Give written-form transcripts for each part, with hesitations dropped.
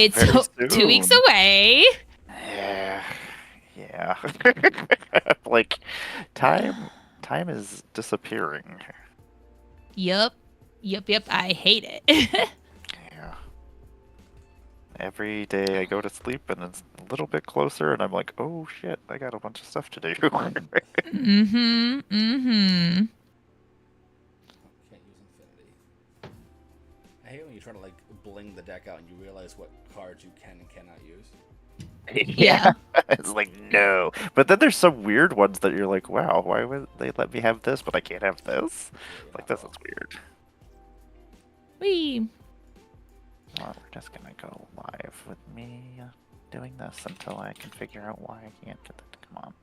It's very 2 weeks soon. away. Yeah. Yeah. Like, time is disappearing. Yup. Yup. I hate it. Yeah. Every day I go to sleep and it's a little bit closer and I'm like, oh shit, I got a bunch of stuff to do. Mm-hmm. Mm-hmm. Can't use Infinity. I hate when you try to like bling the deck out and you realize what cards you can and cannot use. Yeah. It's like, no. But then there's some weird ones that you're like, wow, why would they let me have this, but I can't have this? Yeah, Like, you're this not is weird. Wee. Well, we're just gonna go live with me doing this until I can figure out why I can't get it to come on.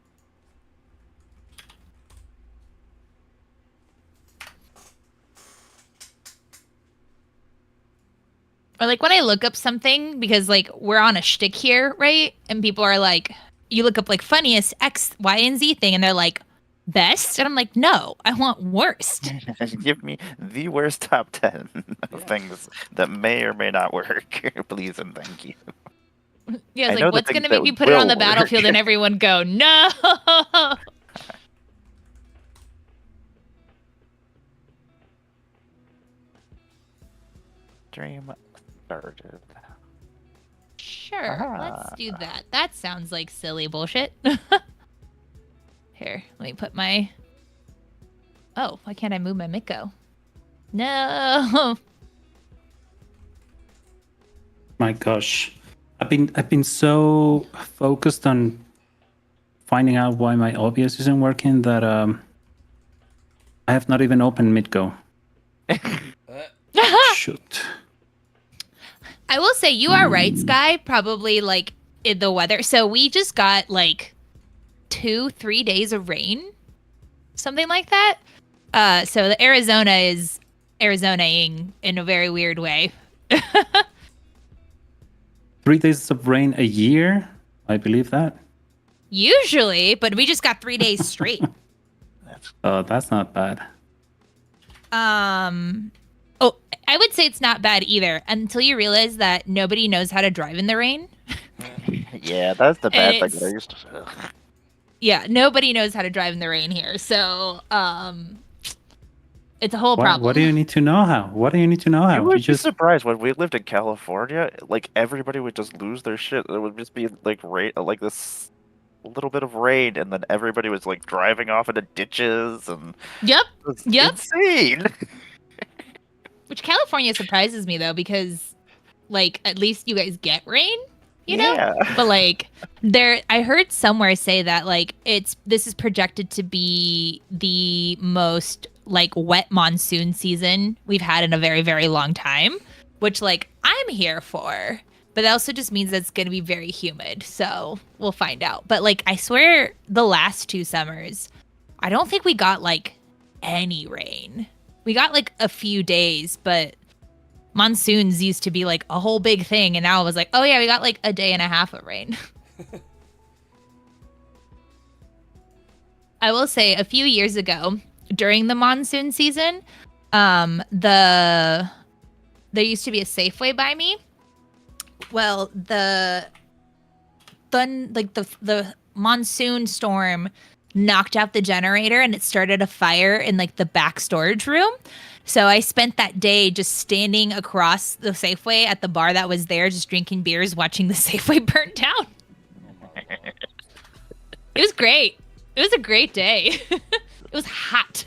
Or like when I look up something, because like we're on a shtick here, right? And people are like, you look up like funniest X, Y, and Z thing, and they're like, best? And I'm like, no, I want worst. Give me the worst top 10 of Yeah. things that may or may not work, please and thank you. Yeah, I it's know like, the what's things gonna that make me put it will on the work. battlefield and everyone go, no? Dream started. Sure, let's do that. That sounds like silly bullshit. Here, let me put my... Oh, why can't I move my Miko? No! My gosh, I've been so focused on finding out why my OBS isn't working that I have not even opened Midgo. Shoot. I will say you are right, Sky. Probably like in the weather. So we just got like 2-3 days of rain, something like that. So the Arizona is Arizonaing in a very weird way. 3 days of rain a year? I believe that. Usually, but we just got 3 days straight. Oh, that's not bad. Oh, I would say it's not bad either until you realize that nobody knows how to drive in the rain. Yeah, that's the bad And thing. I used to. Yeah, nobody knows how to drive in the rain here. So, it's a whole problem. What do you need to know how? What do you need to know how? You would be just surprised when we lived in California. Like everybody would just lose their shit. It would just be like rain, like this little bit of rain, and then everybody was like driving off into ditches, and Yep. it was Yep. insane. Which California surprises me though, because like at least you guys get rain, you know? Yeah. But like I heard somewhere say that like this is projected to be the most like wet monsoon season we've had in a very, very long time, which like I'm here for. But that also just means that it's going to be very humid. So we'll find out. But like I swear the last 2 summers, I don't think we got like any rain. We got like a few days, but monsoons used to be like a whole big thing. And now it was like, oh yeah, we got like a day and a half of rain. I will say a few years ago during the monsoon season, there used to be a Safeway by me. Well, the monsoon storm knocked out the generator and it started a fire in like the back storage room. So I spent that day just standing across the Safeway at the bar that was there, just drinking beers, watching the Safeway burn down. It was great. It was a great day. It was hot.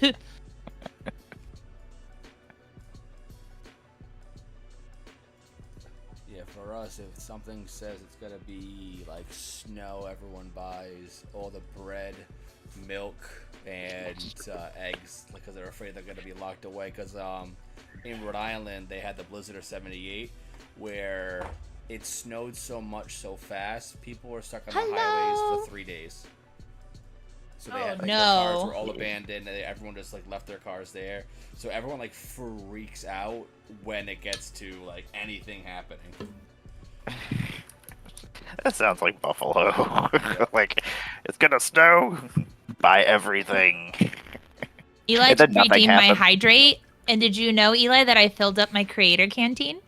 Yeah, for us, if something says it's gonna be like snow, everyone buys all the bread, milk, and eggs because they're afraid they're gonna be locked away. Because in Rhode Island they had the blizzard of '78, where it snowed so much so fast, people were stuck on the highways for 3 days. So they had, like, their cars were all abandoned, and everyone just like left their cars there. So everyone like freaks out when it gets to like anything happening. That sounds like Buffalo. Like, it's gonna snow. Buy everything. Eli And then nothing redeemed my happened. hydrate. And did you know, Eli, that I filled up my creator canteen?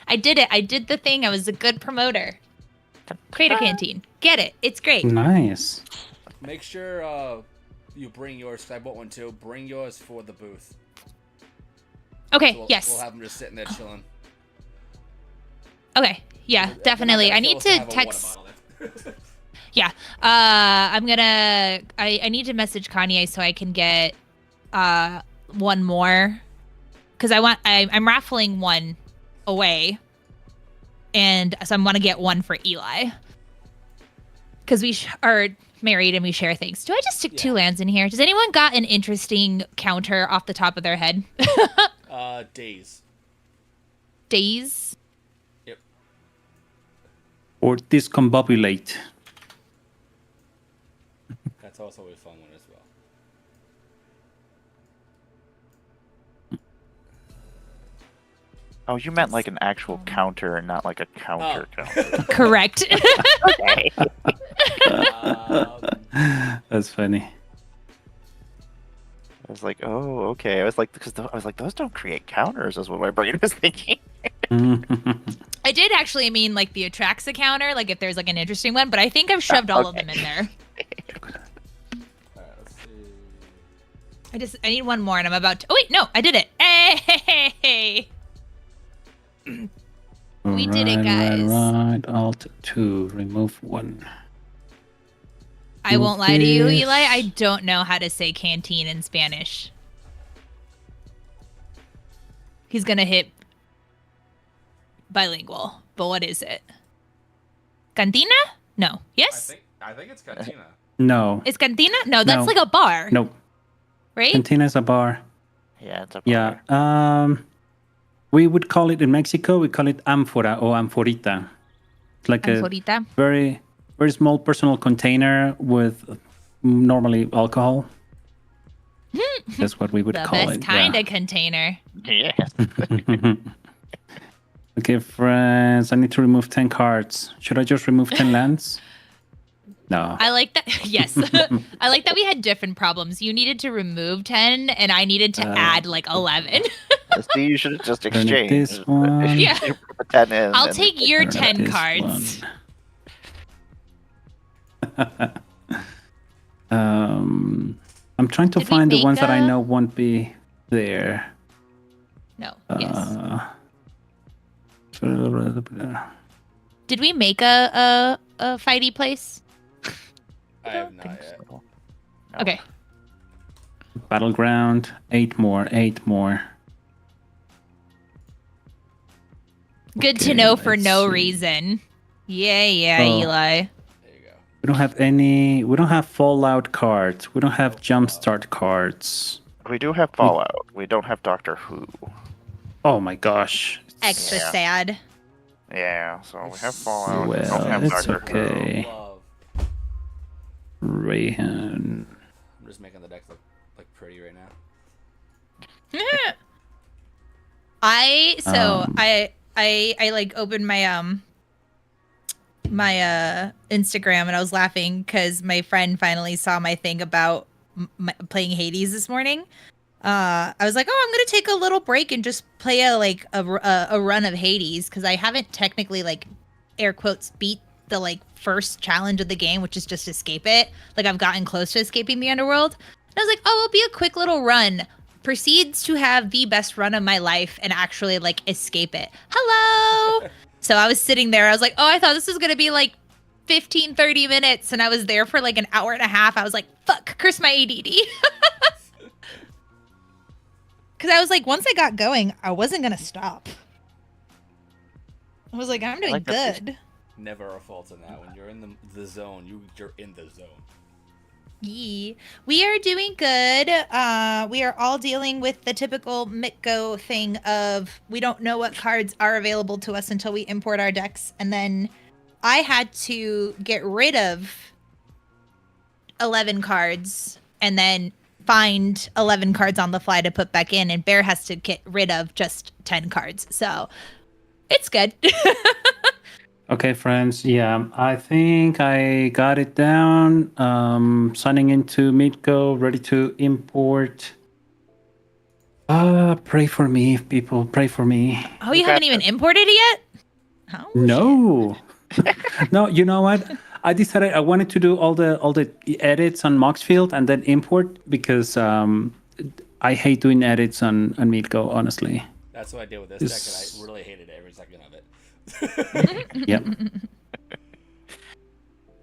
I did it. I did the thing. I was a good promoter. Creator Canteen. Get it. It's great. Nice. Make sure you bring yours. 'Cause I bought one too. Bring yours for the booth. Okay, So yes. We'll have them just sitting there chilling. Okay, yeah, They're not definitely. gonna I kill need us to have a water text. bottle there. Yeah, I'm gonna. I need to message Kanye so I can get one more, because I'm raffling one away, and so I want to get one for Eli, because we are married and we share things. Do I just stick 2 lands in here? Does anyone got an interesting counter off the top of their head? Days. Days. Yep. Or discombobulate. That's also a fun one as well. Oh, you meant like an actual counter and not like a counter counter. Correct. Okay. That's funny. I was like, oh, okay. I was like, those don't create counters. Is what my brain was thinking. I did actually mean like the Atraxa counter, like if there's like an interesting one, but I think I've shoved all of them in there. Alright, let's see. I need one more, and I'm about to. Oh wait, no, I did it. Hey! We did it, guys. Right. Alt 2. Remove 1. I won't lie to you, This. Eli. I don't know how to say canteen in Spanish. He's gonna hit bilingual, but what is it? Cantina? No. Yes? I think it's Cantina. No. It's cantina? No, that's No. like a bar, Nope. right? Cantina's a bar. Yeah, it's a Yeah. bar. We would call it in Mexico, we call it amphora or amphorita. It's like a Amphorita. very, very small personal container with normally alcohol. That's what we would The call best it. kind of container. Yeah. Okay, friends, I need to remove 10 cards. Should I just remove 10 lands? No. I like that. Yes. I like that we had different problems. You needed to remove 10, and I needed to add like 11. See, you should have just Turn it exchanged. this one. Yeah. You put the 10 in, I'll and take your Turn 10 this cards. one. I'm trying to Did we find the make ones that I a- know won't be there. No. Yes. Did we make a fighty place? I have not think yet. so. No. Okay. Battleground, 8 more, 8 more. Good to Okay, know for let's no see. reason. Yeah, Oh. Eli. There you go. We don't have any. We don't have Fallout cards. We don't have Jumpstart cards. We do have Fallout. We don't have Doctor Who. Oh my gosh. Extra Yeah. sad. Yeah, so we have Fallout. we don't Well, have it's Doctor Who. okay. Love. Rayhan. I'm just making the deck look like pretty right now. I Um, like opened my my Instagram, and I was laughing because my friend finally saw my thing about playing Hades this morning. I was like, oh, I'm gonna take a little break and just play a run of Hades, because I haven't technically, like, air quotes, beat the like first challenge of the game, which is just escape it. Like, I've gotten close to escaping the underworld. And I was like, oh, it'll be a quick little run. Proceeds to have the best run of my life and actually like escape it. Hello. So I was sitting there. I was like, oh, I thought this was gonna be like 15, 30 minutes, and I was there for like an hour and a half. I was like, fuck, curse my ADD. Because I was like, once I got going, I wasn't gonna stop. I was like, I'm doing like that good. Never a fault in that. When you're in the zone, you're in the zone. Yeah. We are doing good. We are all dealing with the typical Mitgo thing of we don't know what cards are available to us until we import our decks. And then I had to get rid of 11 cards and then find 11 cards on the fly to put back in. And Bear has to get rid of just 10 cards. So it's good. Okay, friends. Yeah, I think I got it down. Signing into Midgo, ready to import. Pray for me, people. Pray for me. Oh, You you haven't got even imported it yet? Oh, shit. No. No, you know what? I decided I wanted to do all the edits on Moxfield and then import because I hate doing edits on Meetgo, honestly. That's what I did with this This- deck, and I really hated every second of it. Yep.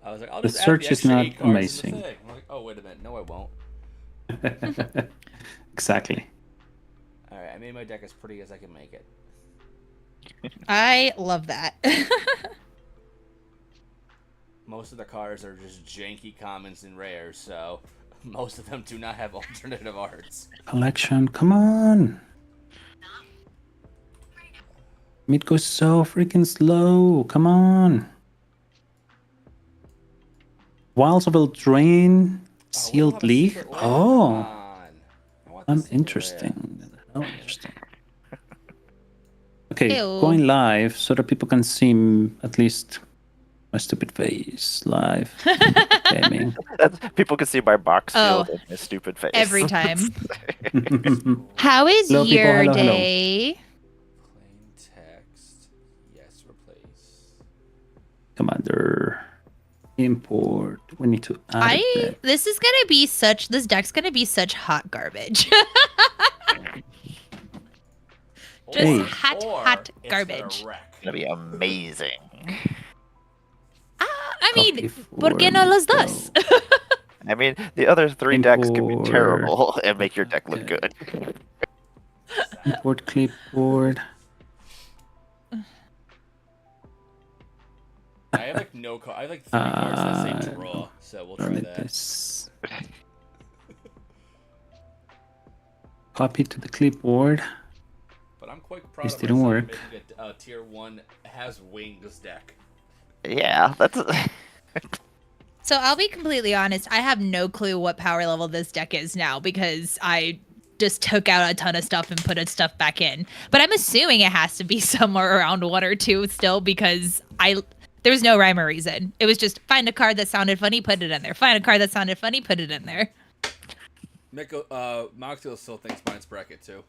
I was like, I'll The just search add is the extra not 8 cards amazing. in the thing. I'm like, oh, wait a minute. No, I won't. Exactly. Alright, I made my deck as pretty as I can make it. I love that. Most of the cards are just janky commons and rares, so most of them do not have alternative arts. Collection, come on. Meet goes so freaking slow. Come on. Wilds of Eldraine, Sealed Leaf. Oh, I want I'm this secret interesting. Oh, interesting. Okay, Ew. going live so that people can see at least my stupid face live. Gaming. People can see my box Oh, field and my stupid face. every time. How is Hello, people. your Hello, hello. day? rare. Plain text. Yes, replace. Commander. Import. We need to add it. This deck's gonna be such hot garbage. Just Hey. hot Or it's garbage. gonna wreck. It's gonna be amazing. I mean, Copy ¿por qué no los for dos? I mean, the other 3 decks could be Import. terrible and make your deck look good. Import clipboard. I have like no I have like 3 cards that say draw, so we'll try Alright, that. this. Copy to the clipboard. But I'm quite proud This of didn't myself work. making a tier 1 has wings deck. Yeah, that's. So I'll be completely honest. I have no clue what power level this deck is now because I just took out a ton of stuff and put stuff back in. But I'm assuming it has to be somewhere around 1 or 2 still because there's no rhyme or reason. It was just find a card that sounded funny, put it in there. Find a card that sounded funny, put it in there. Moxfield still thinks mine's bracket too.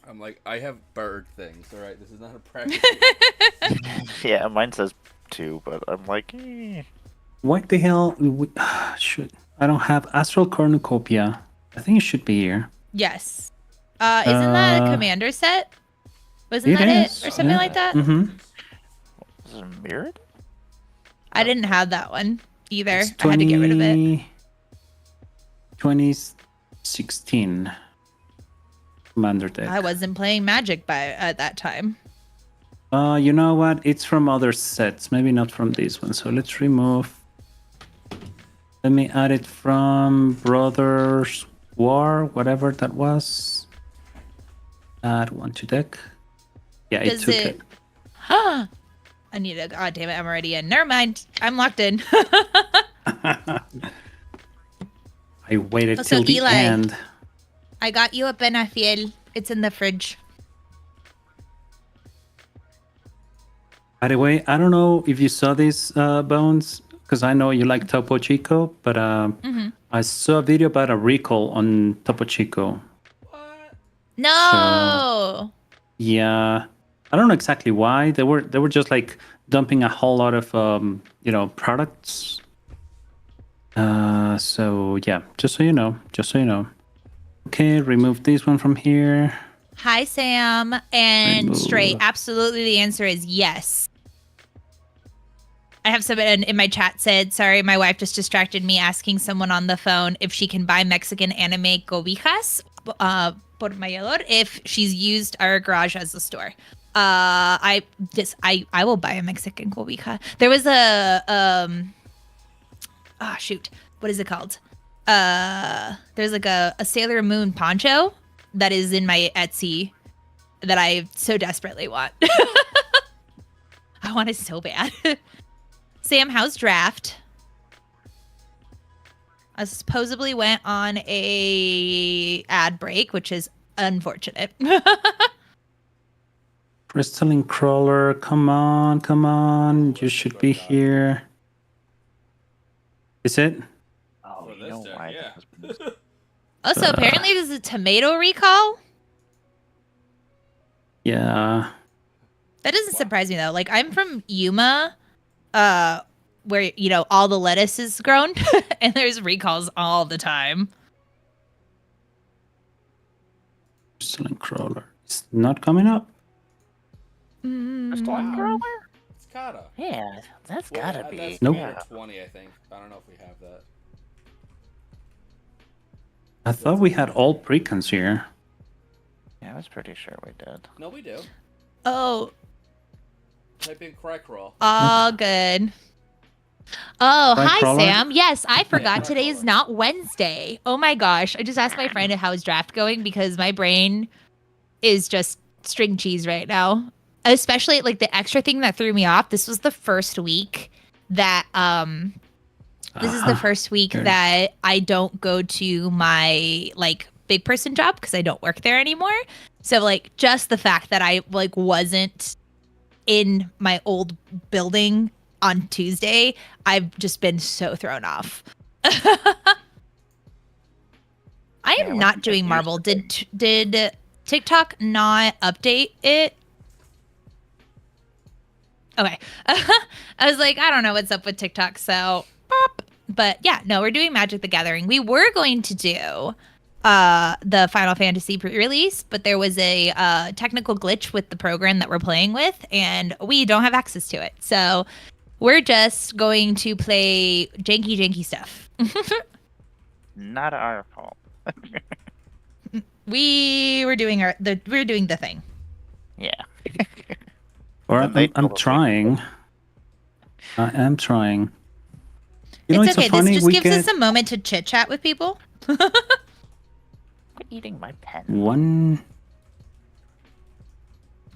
I'm like, I have bird things, alright? This is not a bracket. Yeah, mine says 2, but I'm like, eh. What the hell? Should I don't have Astral Cornucopia. I think it should be here. Yes. Isn't that a commander set? Wasn't that is, it? Or something yeah. like that? Mm-hmm. Is it mirrored? I didn't have that one either. It's I had to get rid of it. 2016 Commander deck. I wasn't playing Magic at that time. You know what? It's from other sets, maybe not from this one. So let's remove. Let me add it from Brothers War, whatever that was. Add one to deck. Yeah, it Does took it? it. I need a. God damn it! I'm already in. Never mind. I'm locked in. I waited Also, till the Eli. end. I got you a Penafiel. It's in the fridge. By the way, I don't know if you saw this, Bones, because I know you like Topo Chico, but I saw a video about a recall on Topo Chico. What? No. Yeah, I don't know exactly why. They were just like dumping a whole lot of products. So yeah, just so you know. Okay, remove this one from here. Hi, Sam. And Remove. Stray. Absolutely, the answer is yes. I have someone in my chat said, sorry, my wife just distracted me asking someone on the phone if she can buy Mexican anime cobijas por mayor if she's used our garage as a store. I will buy a Mexican cobija. There was what is it called? There's like a Sailor Moon poncho that is in my Etsy that I so desperately want. I want it so bad. Sam, how's draft? I supposedly went on a ad break, which is unfortunate. Crystalline Crawler, come on. You should be here. Is it? Oh, For you this know deck, why? yeah. Because Also, apparently there's a tomato recall. Yeah. That doesn't surprise me though. Like I'm from Yuma, where all the lettuce is grown, and there's recalls all the time. Crystalline Crawler. It's not coming up. Crystalline Mm. Crawler? It's gotta. Yeah, that's Well, gotta be. That's Nope. number 20, I think. I don't know if we have that. I thought we had all precons here. Yeah, I was pretty sure we did. No, we do. Oh, Type in crack roll. all good. Oh, Right, hi Crawler? Sam. Yes, I forgot right, today is Crawler. not Wednesday. Oh my gosh. I just asked my friend how his draft going because my brain is just string cheese right now. Especially like the extra thing that threw me off. This was the first week that this is the first week Good. that I don't go to my like big person job because I don't work there anymore. So like just the fact that I like wasn't in my old building on Tuesday, I've just been so thrown off. I Yeah, am when not you get doing used Marvel. to Did TikTok not update it? Okay. I was like, I don't know what's up with TikTok, so pop. But yeah, no, we're doing Magic the Gathering. We were going to do the Final Fantasy pre-release, but there was a technical glitch with the program that we're playing with, and we don't have access to it. So we're just going to play janky stuff. Not our fault. We're doing the thing. Yeah. Or And they I'm told us we- trying. I am trying. You know, It's it's okay. so funny. This just We gives get us a moment to chit chat with people. Quit eating my pen. one.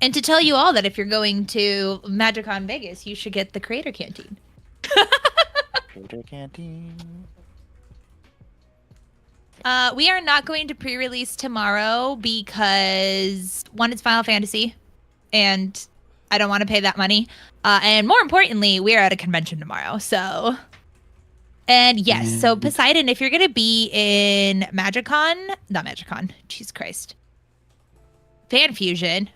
And to tell you all that if you're going to MagicCon Vegas, you should get the Creator Canteen. Creator Canteen. We are not going to pre-release tomorrow because one, it's Final Fantasy, and I don't want to pay that money. And more importantly, we are at a convention tomorrow. So, and yes, so And- Poseidon, if you're going to be in not MagicCon, Jesus Christ, Fan Fusion,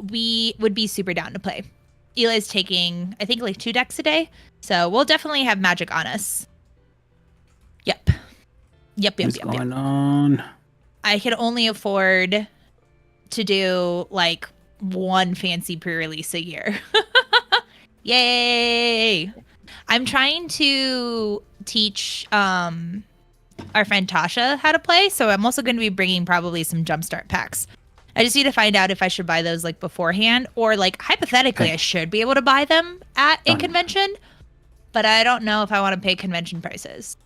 we would be super down to play. Eli's taking, I think, like 2 decks a day. So we'll definitely have Magic on us. Yep. What's going on? I can only afford to do like one fancy pre-release a year. Yay! I'm trying to teach our friend Tasha how to play, so I'm also going to be bringing probably some jumpstart packs. I just need to find out if I should buy those like beforehand or like hypothetically Okay. I should be able to buy them at a Done. convention, but I don't know if I want to pay convention prices.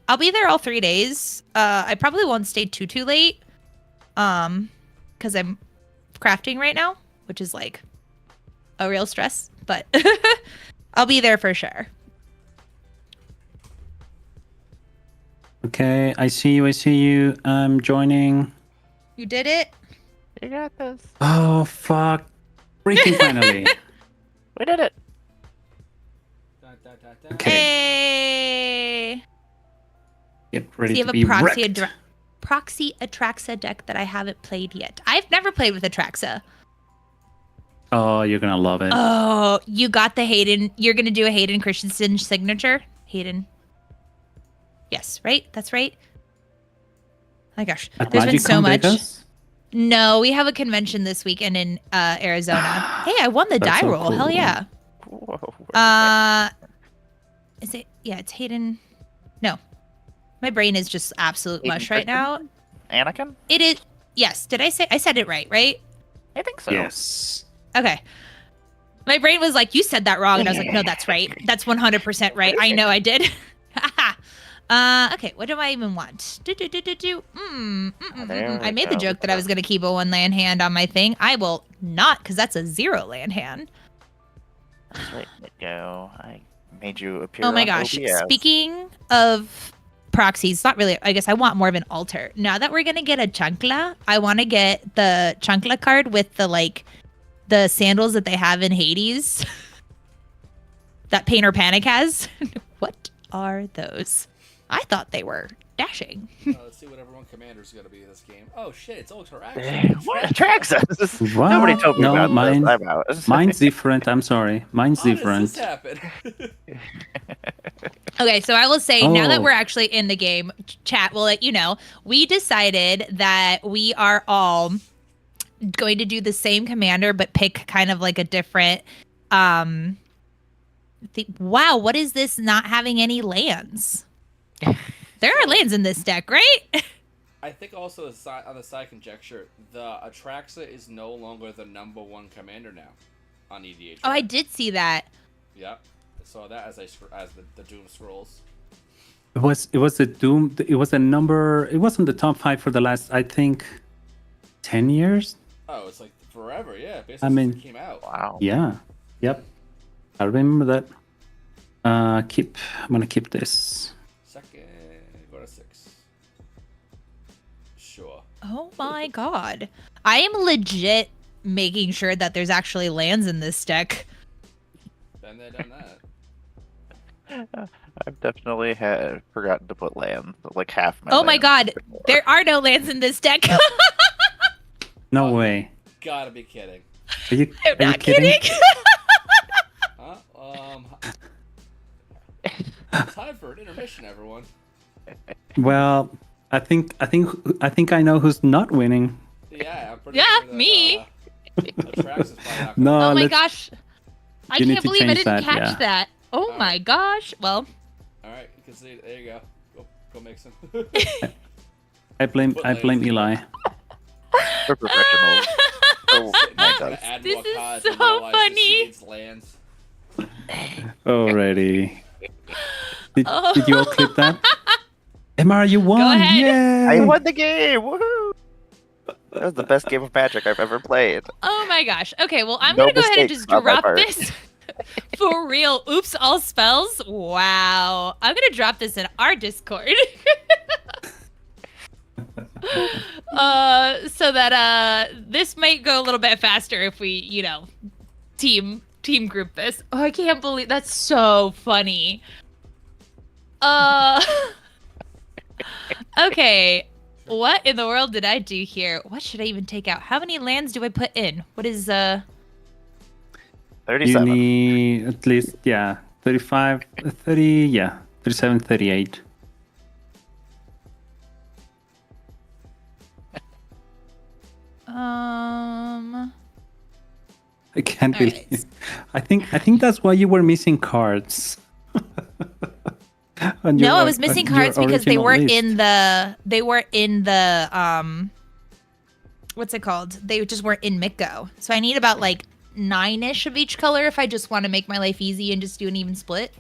I'll be there all 3 days. I probably won't stay too late. Because I'm crafting right now, which is like a real stress, but I'll be there for sure. Okay, I see you. I'm joining. You did it? You got this. Oh, fuck. Freaking finally. We did it. Okay. Hey! Get ready So you to have be a proxy, wrecked. proxy Atraxa deck that I haven't played yet. I've never played with Atraxa. Oh, you're gonna love it. Oh, you got the Hayden. You're going to do a Hayden Christensen signature? Hayden. Yes, right? That's right. Oh my gosh. At There's been Magic so Con much. Vegas? No, we have a convention this weekend in Arizona. Hey, I won the That's die so roll. Hell cool. yeah. Whoa. Is it? Yeah, it's Hayden. No, my brain is just absolute Hayden mush right now. Anakin? It is. Yes. Did I say? I said it right, right? I think so. Yes. Okay. My brain was like, you said that wrong, and I was like, no, that's right. That's 100% right. I know I did. Okay. What do I even want? There I we made the go. joke that I was going to keep a 1 land hand on my thing. I will not, because that's a 0 land hand. That's right. Go. I made you appear. Oh my on gosh. OBS. Speaking of proxies, not really. I guess I want more of an altar. Now that we're going to get a chancla, I want to get the chancla card with the sandals that they have in Hades that Painter Panic has. What are those? I thought they were dashing. Let's see what everyone commander's gonna be in this game. Oh shit, it's Atraxa. Damn, what Atraxa? What? Nobody told me No, about mine. this. I'm out. Mine's different. I'm sorry. Mine's How does different. this happen? Okay, so I will say now that Oh. we're actually in the game, chat will let you know. We decided that we are all going to do the same commander, but pick kind of like a different. Wow, what is this? Not having any lands. There are lands in this deck, right? I think also on the side conjecture, the Atraxa is no longer the #1 commander now on EDH. Oh, I did see that. Yep. I saw that as the Doom scrolls. It was a Doom. It was a number. It was in the top 5 for the last, I think, 10 years. Oh, it's like forever, yeah. Basically, I mean- since it came out. Wow. Yeah. Yep. I remember that. I'm gonna keep this. Second, go to 6. Sure. Oh my god. I am legit making sure that there's actually lands in this deck. Then they done that. I've definitely forgotten to put land. Like half my. Oh my lands god. have been more. There are no lands in this deck. No Oh. way. Gotta be kidding. Are you? I'm are you not kidding. Huh? Time for an intermission, everyone. Well, I think I know who's not winning. Yeah, I'm pretty Yeah, sure that, me. Atraxa's probably not No, Oh my let's- gosh. I You need can't to believe I change didn't that, catch yeah. that. Oh Oh. my gosh. Well, All right, you can see. There you go. Go make some. I blame Put Eli. lands. We're professionals. Oh my Trying god. to add This more is cards so and realize that funny. she needs lands. Already. Did Oh. you all clip that? Emma, you won! ahead. Yay! I won the game! Woohoo! That was the best game of Magic I've ever played. oh my gosh. Okay, well, I'm No going to go ahead and mistakes just on my drop part. this. For real. Oops, all spells. Wow. I'm going to drop this in our Discord. So that this might go a little bit faster if we, team group this. Oh, I can't believe that's so funny. Okay. What in the world did I do here? What should I even take out? How many lands do I put in? What is You 37. need at least, 35, 30, 37, 38. I can't All believe. right. I think that's why you were missing cards. On No, your- I was missing on your cards because they original weren't list. in the what's it called? They just weren't in Mikko. So I need about like 9-ish of each color if I just want to make my life easy and just do an even split.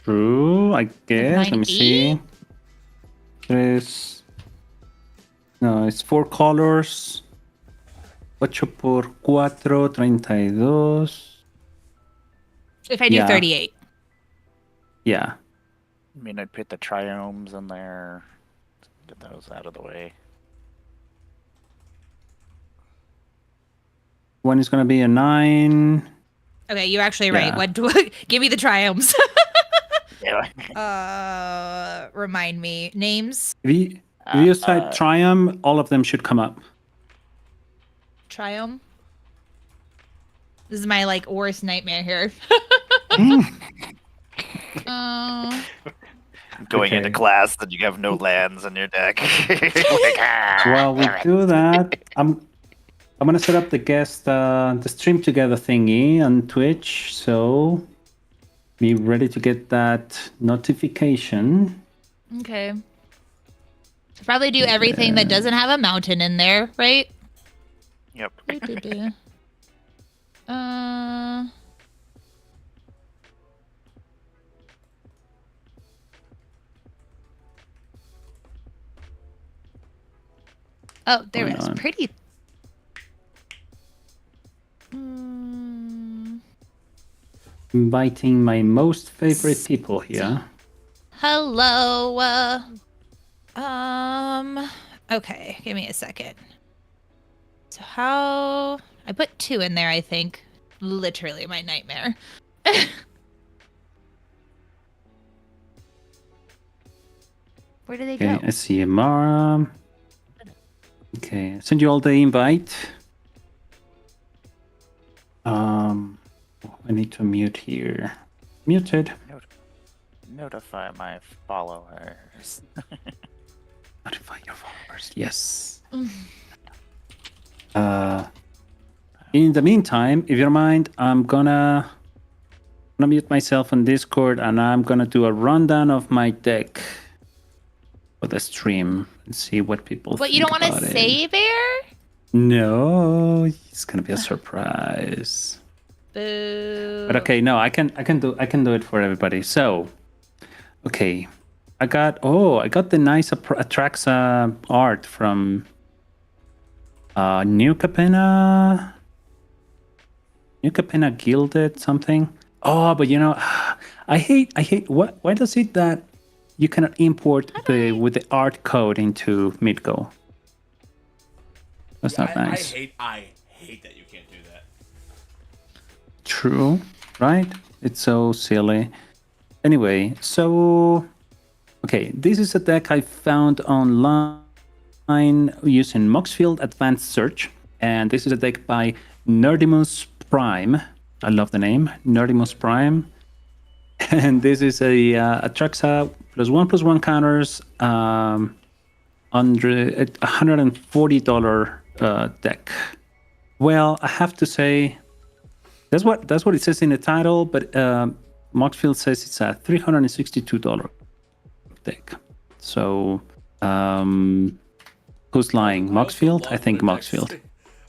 True, I guess. Let me 98? see. No, it's 4 colors. 8 por 4, 32. If I do Yeah. 38. Yeah. I mean, I'd put the triomes in there. Get those out of the way. One is going to be a 9. Okay, you're actually right. Yeah. What do give me the triomes? Yeah. Remind me. Names? If you type Triumph, all of them should come up. Triome? This is my like worst nightmare here. Going Okay. into class, then you have no lands in your deck. Like, While we do that, I'm gonna set up the stream together thingy on Twitch, so be ready to get that notification. Okay. Probably do everything that doesn't have a mountain in there, right? Yep. Oh, there it Hold is. on. Pretty. Mm, Inviting my most favorite people here. hello. Okay, give me a second. So how I put 2 in there, I think. Literally my nightmare. Where do they Okay, go? I see Amara. Okay, send you all the invite. I need to mute here. Muted. Notify my followers. Notify your followers. Yes. Mm. In the meantime, if you don't mind, I'm gonna mute myself on Discord and I'm gonna do a rundown of my deck for the stream and see what people But think you don't want about to it. say there? No, it's gonna be a surprise. Boo. But okay, no, I can do it for everybody. So, okay, I got the nice Atraxa art from New Capenna Gilded something. Oh, but you know, I hate why does it that you cannot import with the art code into Midgo? That's not nice. I hate that you can't do that. True, right? It's so silly. Anyway, so okay, this is a deck I found online using Moxfield Advanced Search, and this is a deck by Nerdimus Prime. I love the name, Nerdimus Prime. And this is a Atraxa +1/+1 counters, under $140 deck. Well, I have to say that's what it says in the title, but Moxfield says it's a $362 deck. So who's lying? I also Moxfield? love I think when decks- Moxfield.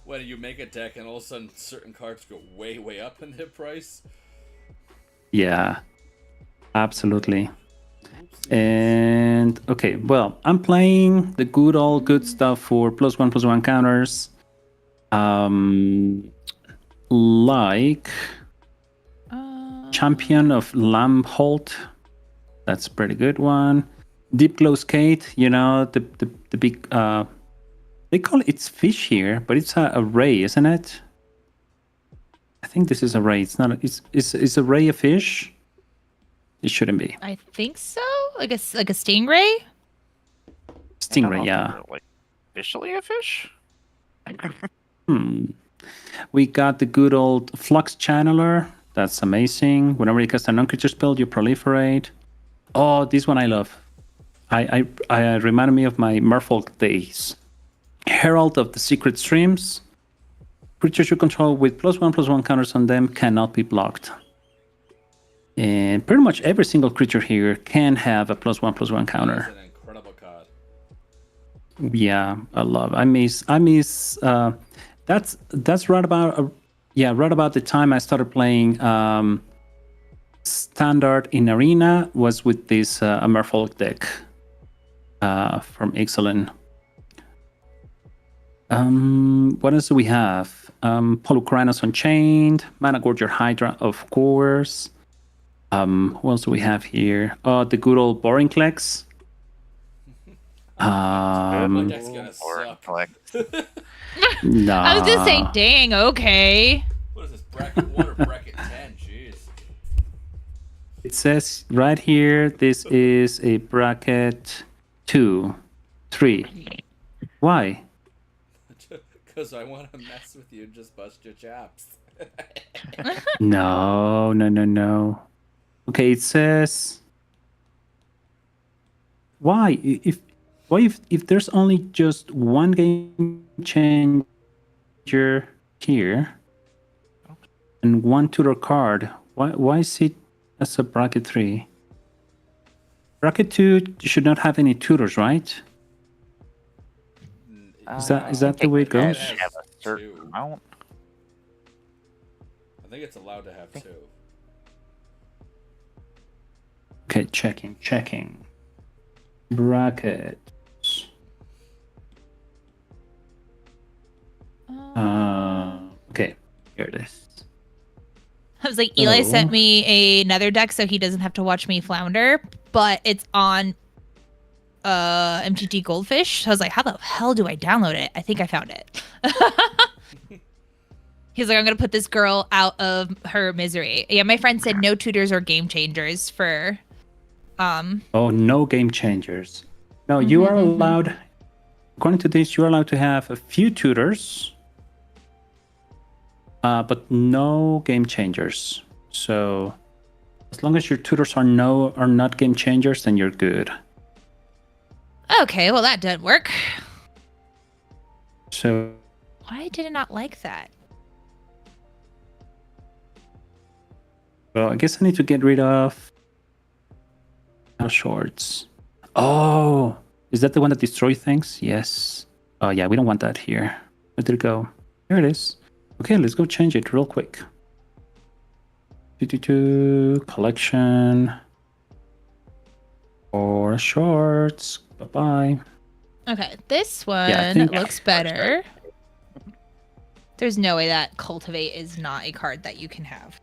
When you make a deck and all of a sudden certain cards go way up in their price. Yeah, absolutely. And okay, well, I'm playing the good stuff for +1/+1 counters. Like Champion of Lambholt. That's a pretty good one. Deep Glow Skate, you know, the big they call it's fish here, but it's a ray, isn't it? I think this is a ray. It's not it's a ray a fish? It shouldn't be. I think so. Like a stingray. Stingray, yeah. Like, officially a fish? We got the good old Flux Channeler. That's amazing. Whenever you cast a non-creature spell, you proliferate. Oh, this one I love. I reminded me of my Merfolk days. Herald of the Secret Streams. Creatures you control with +1/+1 counters on them cannot be blocked. And pretty much every single creature here can have a +1/+1 counter. That's an incredible card. Yeah, I miss that's right about the time I started playing Standard in Arena was with this Merfolk deck from Ixalan. What else do we have? Polukranos Unchained, Mana Gorger Hydra, of course. What else do we have here? Oh, the good old Borinclex. My deck's gonna suck. Nah. I was just saying, dang, okay. What is this, bracket 1 or bracket 10? Jeez. It says right here, this is a bracket 2, 3. Why? Because I want to mess with you and just bust your chops. No. Okay, it says why? If there's only just one game changer here and one tutor card, why is it as a bracket 3? Bracket 2 should not have any tutors, right? Is that the way it goes? It Have a has certain 2. amount. I think it's allowed to have 2. Okay, checking. Bracket. Okay, here it is. I was like, Eli Oh. sent me another deck so he doesn't have to watch me flounder, but it's on MTG Goldfish. So I was like, how the hell do I download it? I think I found it. He's like, I'm gonna put this girl out of her misery. Yeah, my friend said no tutors or game changers for Oh, no game changers. No, you are allowed, according to this, you are allowed to have a few tutors, but no game changers. So as long as your tutors are not game changers, then you're good. Okay, well that didn't work. So Why did it not like that? well, I guess I need to get rid of shorts. Oh, is that the one that destroys things? Yes. Oh yeah, we don't want that here. Where did it go? Here it is. Okay, let's go change it real quick. Collection or shorts. Bye-bye. Okay, this one Yeah, I think- looks better. There's no way that Cultivate is not a card that you can have.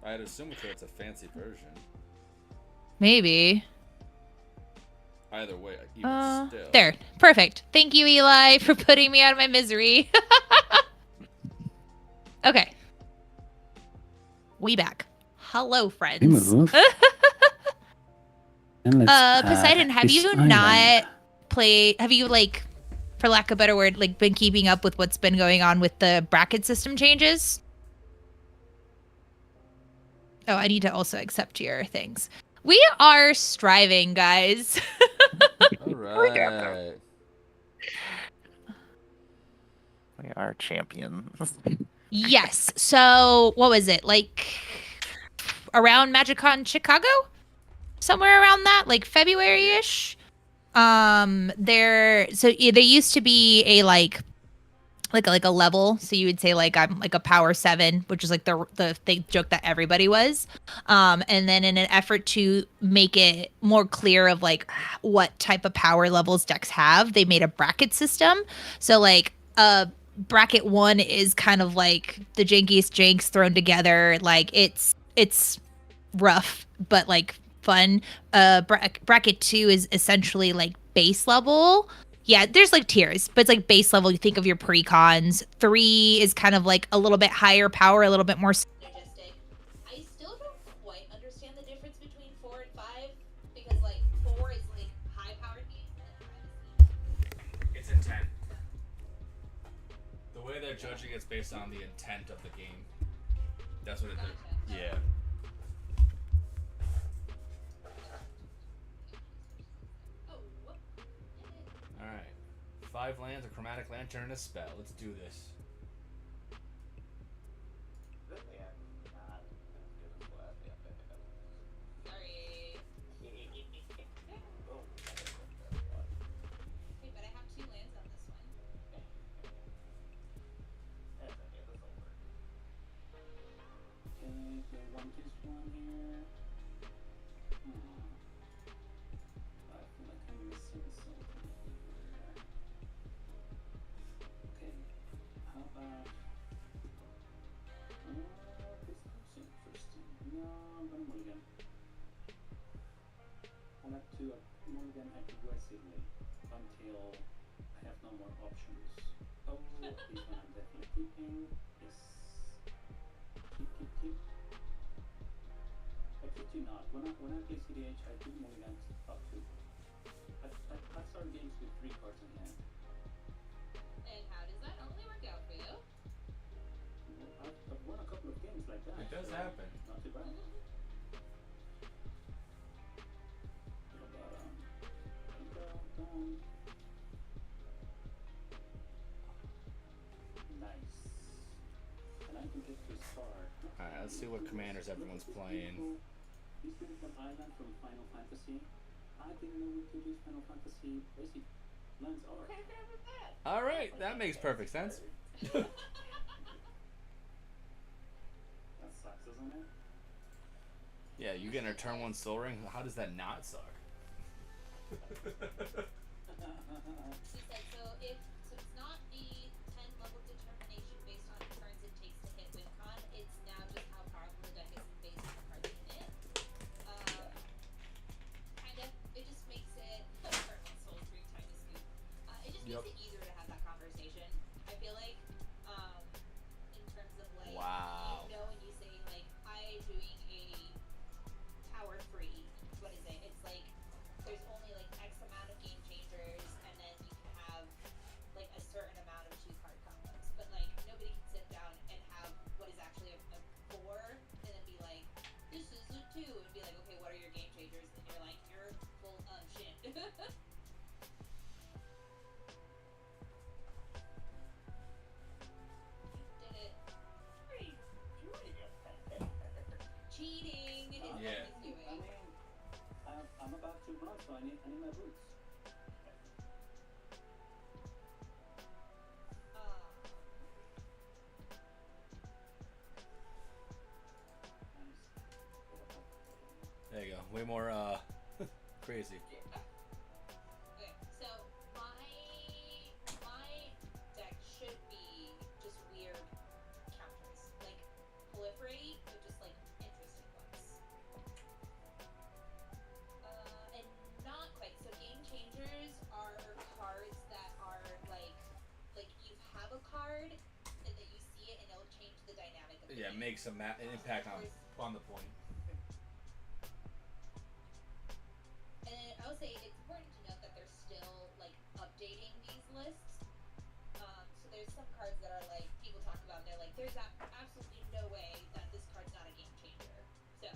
I'd assume it's a fancy version. Maybe. Either way, even still. There. Perfect. Thank you, Eli, for putting me out of my misery. Okay. We back. Hello, friends. We move. And let's add Poseidon, have this you island. not played? Have you, like, for lack of a better word, like, been keeping up with what's been going on with the bracket system changes? Oh, I need to also accept your things. We are striving, guys. All right. We are champions. Yes. So, what was it? Like, around MagicCon Chicago? Somewhere around that, like February-ish. They used to be a like a level. So you would say like I'm like a power 7, which is like the joke that everybody was. And then in an effort to make it more clear of like what type of power levels decks have, they made a bracket system. So like bracket 1 is kind of like the jankiest janks thrown together. Like it's rough, but like fun. Bracket 2 is essentially like base level. Yeah, there's like tiers, but it's like base level. You think of your pre-cons. 3 is kind of like a little bit higher power, a little bit more synergistic. I still don't quite understand the difference between 4 and 5 because like 4 is like high powered games and 5 is It's intent. The way they're judging it's based on the intent of the game. That's what it is. Yeah. Alright. 5 lands, a chromatic lantern, and a spell. Let's do this. Sorry. Hey, but I have 2 lands on this one. Okay, I want this one here. I feel like I'm missing something here. Okay, how about this looks interesting. No, I'm gonna mulligan. I like to mulligan aggressively until I have no more options. Oh, this one I'm definitely keeping. This keep. I kid you not. When I play CDH, I do mulligans up to. I start games with 3 cards in hand. And how does that only work out for you? I've won a couple of games like that. It does so happen. Not too bad. Nice. And I can get to start. Alright, let's see what commanders everyone's playing. This beautiful island from Final Fantasy. I didn't know we could use Final Fantasy basic lands art. Alright, that makes perfect sense. That sucks, doesn't it? Yeah, you getting a turn 1 Soul Ring? How does that not suck? She said, so it's not the 10 level determination based on turns it takes to hit WinCon, it's now just how powerful the deck is based on the cards in it. Kind of. It just makes it turn 1 Soul Streak time to scoop. It just makes it easier to have that conversation. I feel like, in terms of like, Wow. you know, when you say like, I doing a power 3 way more crazy. Okay, so my deck should be just weird counters, like proliferate, but just like interesting ones. And not quite. So game changers are cards that are like you have a card and that you see it and it'll change the dynamic of the Yeah, game. makes an impact on the point. And I would say it's important to note that they're still like updating these lists. So there's some cards that are like people talk about. They're like, there's absolutely no way that this card's not a game changer. So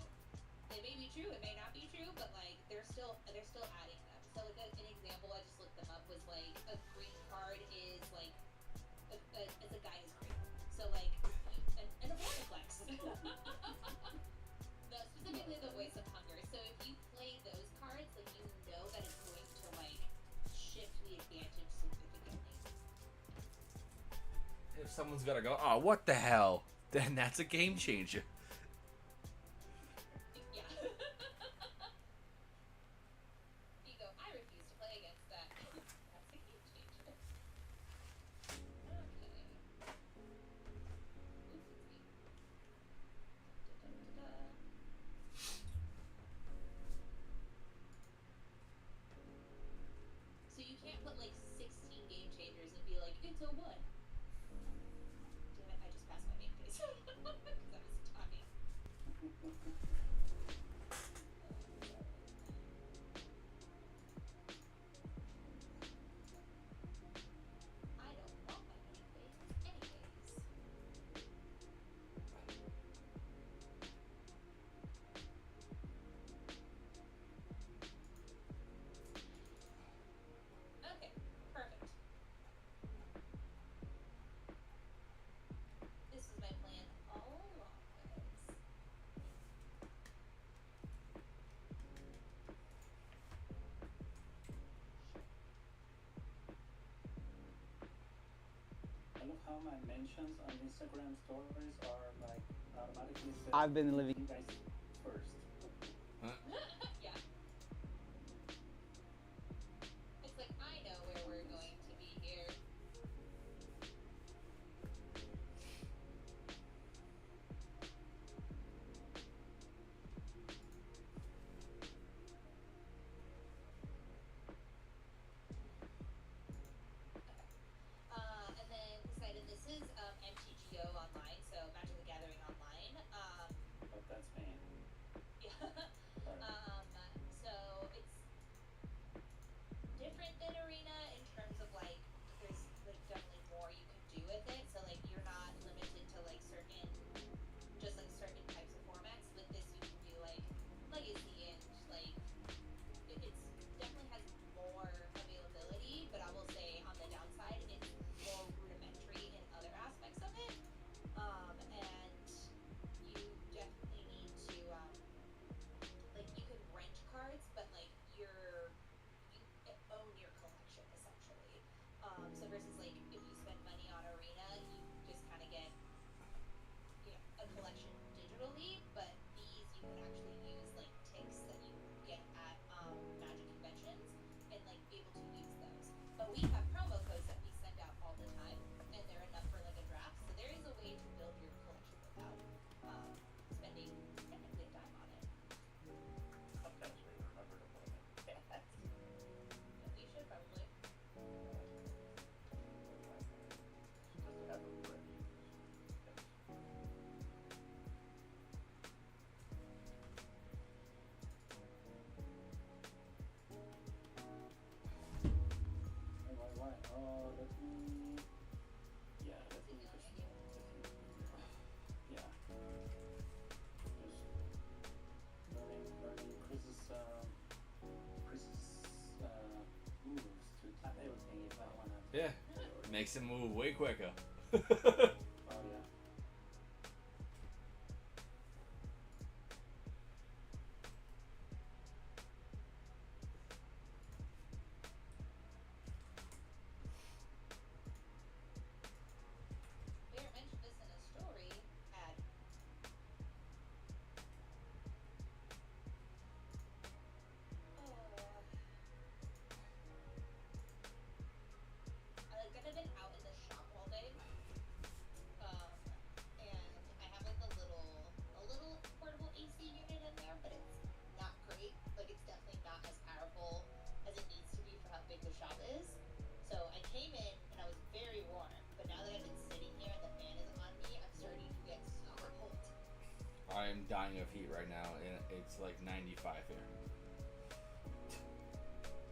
it may be true, it may not be true, but like they're still adding them. So like an example, I just looked them up, was like a green card is like it's a guy is green. So like and a Vorteflex. Specifically the Voice of Hunger. So if you play those cards, like you know that it's going to like shift the advantage significantly. If someone's gotta go, oh, what the hell? Then that's a game changer. Yeah. You go, I refuse to play against that. That's a game changer. Okay. Oopsie. Da-da-da-da. So you can't put like 16 game changers and be like, it's a 1. Damn it, I just passed my main phase. Because I was talking. I don't want my main phase anyways. Okay, perfect. This is my plan all along, guys. I love how my mentions on Instagram stories are like automatically set. I've been living. You guys first. Yeah. It's like, I know where we're going to be here. And then decided this is MTGO online, so Magic the Gathering online. But that's me. Yeah. So it's different than Arena in terms of like there's like definitely more you can do with it. So like you're not limited to like certain types of formats. With this you can do like Legacy and like it's definitely has more availability, but I will say on the downside it's more rudimentary in other aspects of it. And you definitely need to like you can rent cards, but like you own your collection essentially. So versus like if you spend money on Arena, you just kind of get a collection digitally, but these you can actually use like ticks that you get at Magic conventions and like be able to use those. But we have promo codes that we send out all the time, and they're enough for like a draft. So there is a way to build your collection without spending technically a dime on it. Sometimes we remember to play it. We should probably. Just to have it ready. Why? Oh, let me. Yeah, let me just. Yeah. Just learning Chris's moves to tap everything if I wanna. Yeah, makes him move way quicker. Oh yeah. Bear mentioned this in a story ad. shop is. So I came in and I was very warm, but now that I've been sitting here and the fan is on me, I'm starting to get super cold. I am dying of heat right now, and it's like 95 here.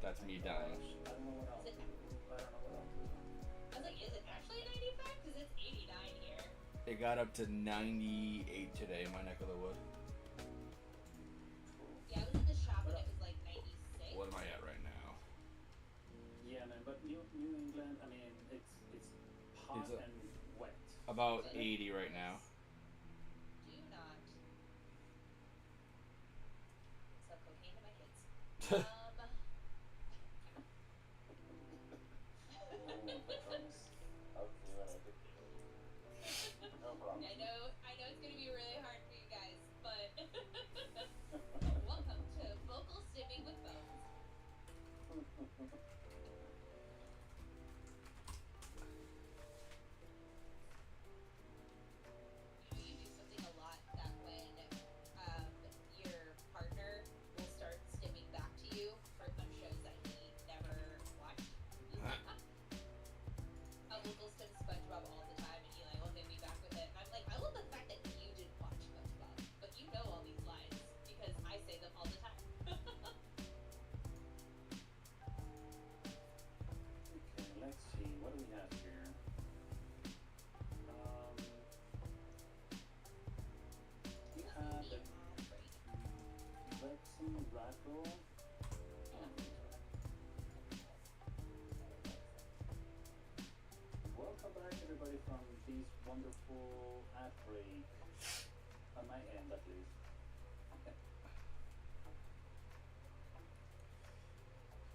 That's me dying. I don't know what else. I was like, is it actually 95? Because it's 89 here. It got up to 98 today in my neck of the wood. Yeah, I was in the shop and it was like 96. What am I at right now? Yeah, man, but New England, I mean, it's hot It's and wet. About 80 right now. Do not sell cocaine to my kids. I know it's gonna be really hard for you guys, but welcome to vocal stimming with bones. You do something a lot that when your partner will start stimming back to you for shows that he never watched. I will go stim SpongeBob all the time, and Eli will hit me back with it. And I'm like, I love the fact that you didn't watch SpongeBob, but you know all these lines because I say them all the time. Okay, let's see. What do we have here? We have the Lexi Rattle. Welcome back, everybody, from this wonderful ad break. On my end, at least.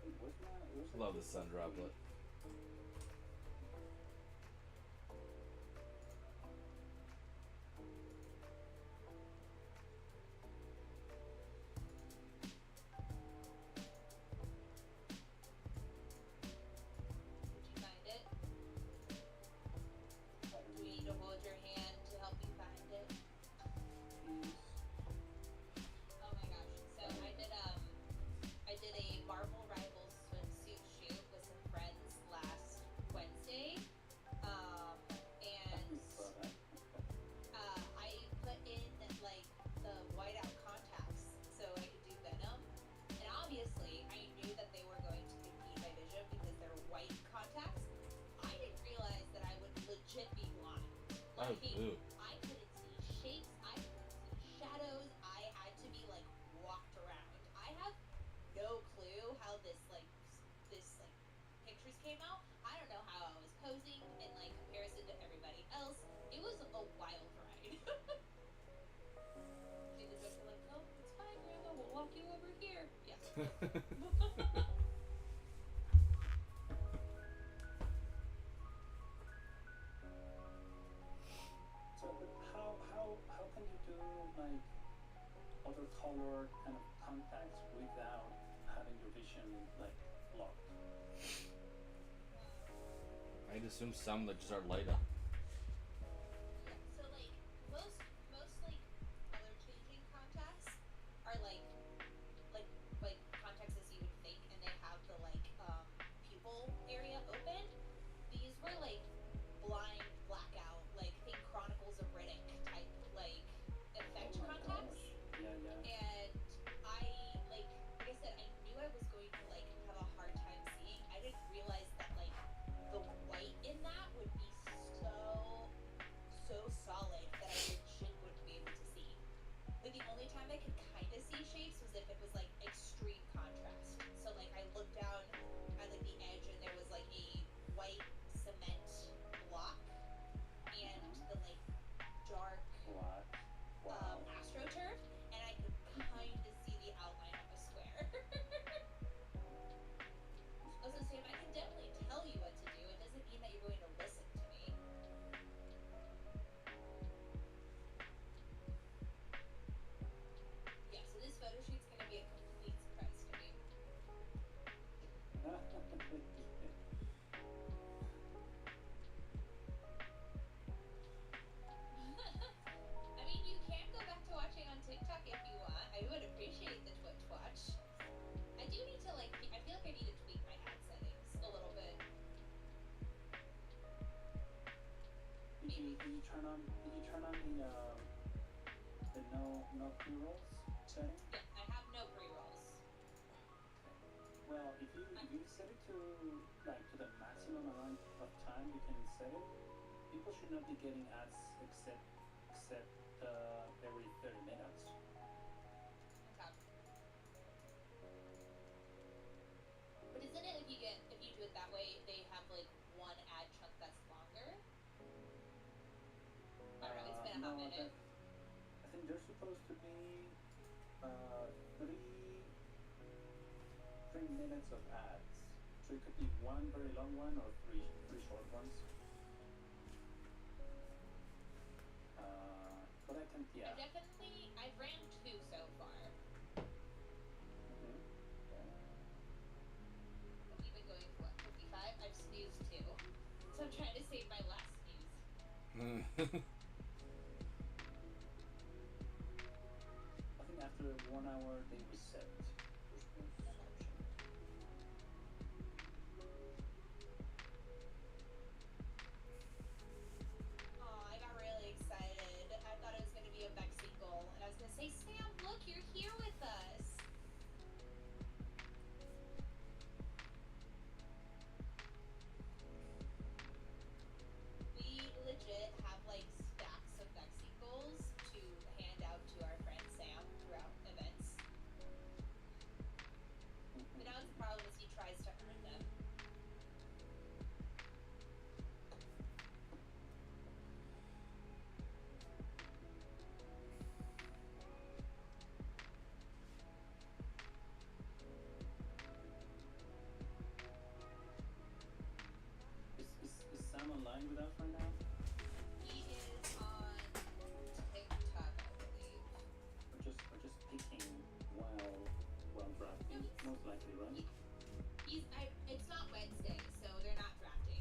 Wait, where's Love the sun droplet. Did you find it? Do we need to hold your hand to help you find it? Oh my gosh. So I did a Marvel Rivals swimsuit shoot with some friends last Wednesday. And I put in like the whiteout contacts so I could do Venom. And obviously I knew that they were going to impede my vision because they're white contacts. I didn't realize that I would legit be blind. Oh, Like, ew. I couldn't see shapes, I couldn't see shadows, I had to be like walked around. I have no clue how this pictures came out. I don't know how I was posing in like comparison to everybody else. It was a wild ride. She was just like, oh, it's fine, Grandma, we'll walk you over here. Yeah. So how can you do like other color kind of contacts without having your vision like blocked? I'd assume some that just are lighter. Yeah, so like most like color changing contacts are like contacts as you would think, and they have the like pupil area open. These were like blind blackout, like think Chronicles of Riddick type like effect Oh my contacts. gosh. Yeah. And I like I said, I knew I was going to like have a hard time seeing. I didn't realize that like the white in that would be so turn on? Did you turn on the no pre-rolls setting? Yeah, I have no pre-rolls. Well, if you set it to like to the maximum amount of time you can set it, people should not be getting ads except every 30 minutes. Okay. But isn't it if you do it that way, they have like one ad chunk that's longer? I don't know. It's been a hot minute. I think they're supposed to be three 3 minutes of ads. So it could be one very long one or three short ones. But I can, yeah. I've ran 2 so far. Mm-hmm. But we've been going for what, 55? I've snoozed 2. So I'm trying to save my last snooze. I think after 1 hour they reset. Aw, I got really excited. I thought it was going to be a Vexing goal. And I was going to say, Sam, look, you're here with us. We legit have like stacks of Vexing goals to hand out to our friend Sam throughout events. But now the problem is he tries to earn them. Is Sam online with us right now? He is on TikTok, I believe. Or just picking while drafting? No, Most likely, right? It's not Wednesday, so they're not drafting.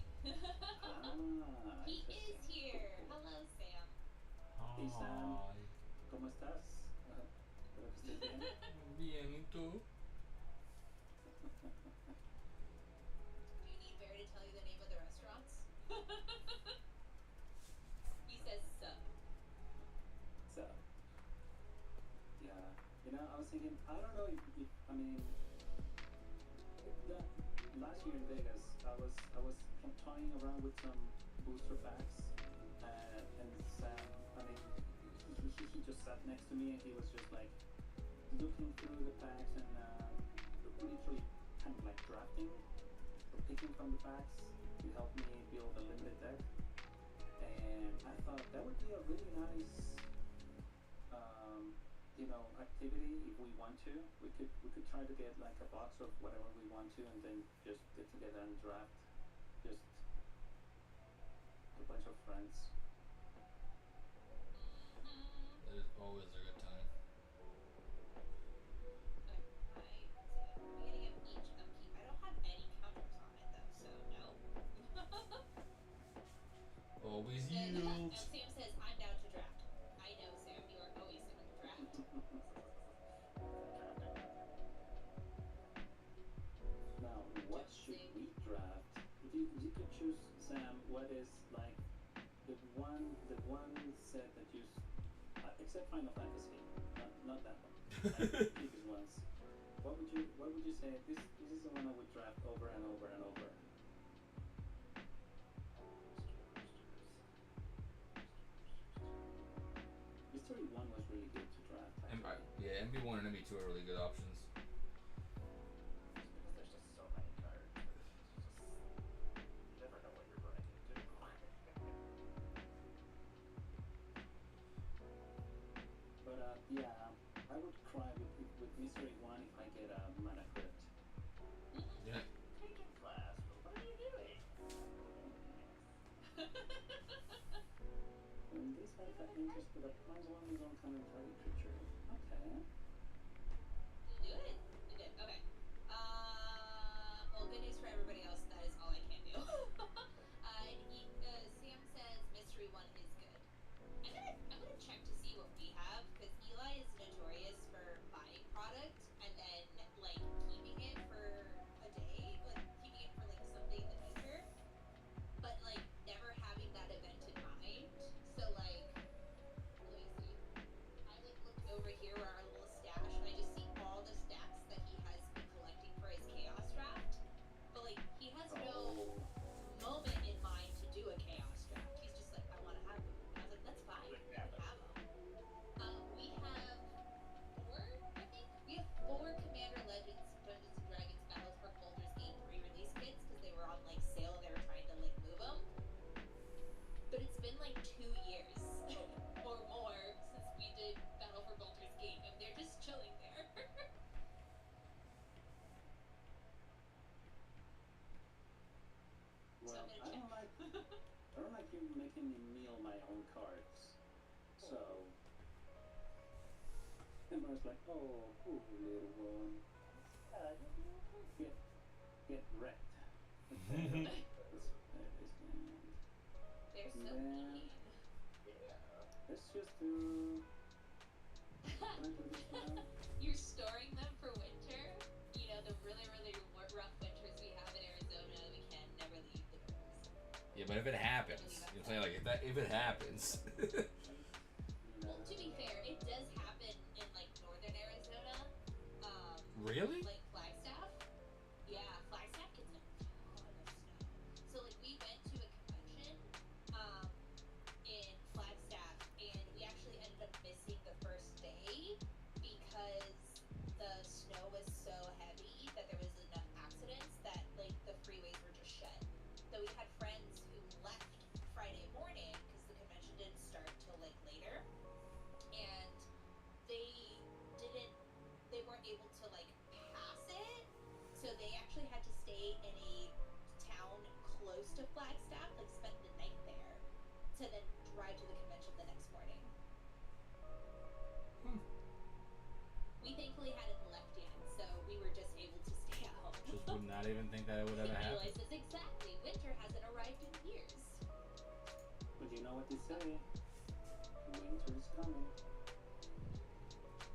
He is here. Hello, Sam. Hey Sam, ¿cómo estás? Espero que estés bien. Bien, ¿y tú? Do you need Bear to tell you the name of the restaurants? He says sup. So, yeah, I was thinking, I don't know if I mean, last year in Vegas, I was toying around with some booster packs, and Sam, I mean, he just sat next to me and he was just like looking through the packs and literally kind of like drafting or picking from the packs to help me build a limited deck. And I thought that would be a really nice, activity if we want to. We could try to get like a box of whatever we want to, and then just get together and draft just a bunch of friends. That is always a good time. I'm gonna give each upkeep. I don't have any counters on it though, so no. Always And yield. Sam says, I'm down to draft. I know, Sam, you are always down to draft. Now, what should we draft? If you could choose, Sam, what is like the one set that you, except Final Fantasy, not that one, like the previous ones. What would you say? This is the one I would draft over and over and over. Mystery 1 was really good to draft. Yeah, MB1 and MB2 are really good options. Because there's just so many cards. You never know what you're running into. But yeah, I would cry with Mystery 1 if I get a mana crypt. Yeah. Taking class, but what are you doing? When this has that interest with a +1 is oncoming target creature. Okay. Good. Good. Okay. Well, good news for everybody else. That is all I can do. Sam says Mystery 1 is good. I'm gonna check to see what we have, because Eli is notorious for buying product and then like keeping it for a day, like keeping it for like someday in the future, but like never having that event in mind. So So I'm gonna check. I don't like you making me meal my own cards. So Emma's like, oh, poor little one. Get wrecked. They're so mean. Let's just do. You're storing them for winter. You know, the really, really rough winters we have in Arizona, we can never leave the doors. Yeah, but if it happens, you know what I'm saying? Like, if it happens. Well, to be fair, it does happen in, like, northern Arizona. Really? Like, Flagstaff. Yeah, Flagstaff gets a ton of snow. So, like, we went to a convention, in Flagstaff, and we actually ended up missing the first day because the snow was so heavy that there was enough accidents that like the freeways were just shut. So we had friends who left Friday morning because the convention didn't start till like later, and they weren't able to like pass it, so they actually had to stay in a town close to Flagstaff, like spend the night there, to then drive to the convention the next morning. We thankfully hadn't left yet, so we were just able to stay at home. Just would not even think that it would ever happen. Realizes exactly, winter hasn't arrived in years. But you know what they say? Winter is coming.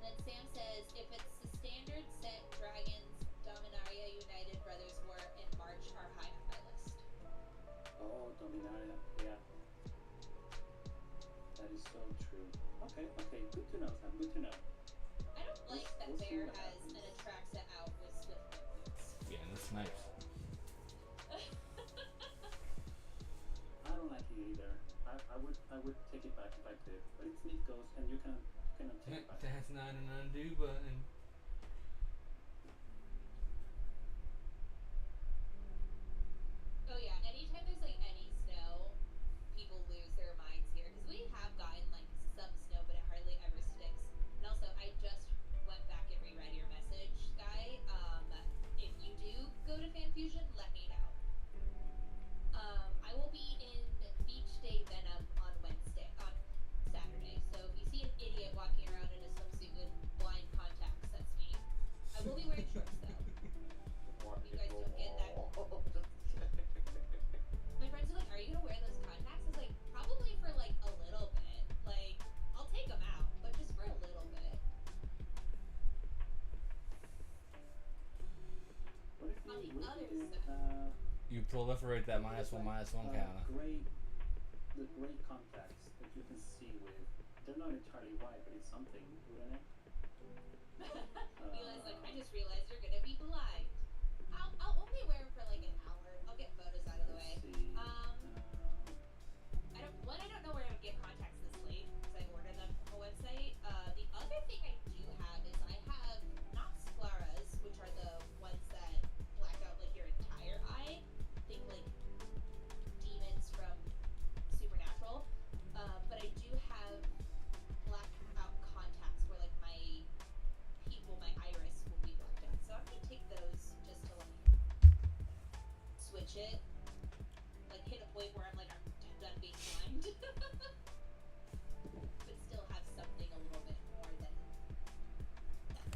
Then Sam says, if it's the standard set, Dragons, Dominaria, United, Brothers War, and March are high on my list. Oh, Dominaria, yeah. That is so true. Okay, good to know, Sam, good to know. I don't like that Bear has an Atraxa out with Swift boots. Yeah, that's nice. I don't like it either. I would take it back if I could, but it's Nico's, and you cannot take it back. That's not an undo button. Oh yeah, anytime there's like any snow, people lose their minds here because we have gotten like some snow, but it hardly ever sticks. And also, I just went back and reread your message, Guy. If you do go to Fan Fusion, let me know. I will be in Beach Day Venom on Saturday. So if you see an idiot walking around in a swimsuit with blind contacts, that's me. I will be wearing shorts though. You guys don't get that. My friends are like, are you gonna wear those contacts? I was like, probably for like a little bit. Like, I'll take them out, but just for a little bit. On the other side. You proliferate that -1/-1 counter. The gray contacts that you can see with, they're not entirely white, but it's something, wouldn't it? Eli's like, I just realized you're gonna be blind. I'll only wear them for like an hour. I'll get photos out of the way. I don't know where I would get contacts this late because I ordered them from a website. The other thing I do have is I have not scleras, which are the ones that black out like your entire eye. Think like demons from Supernatural. But I do have black out contacts where like my iris will be blacked out. So I'm gonna take those just to like switch it. Like hit a point where I'm like, I'm done being blind. But still have something a little bit more than that.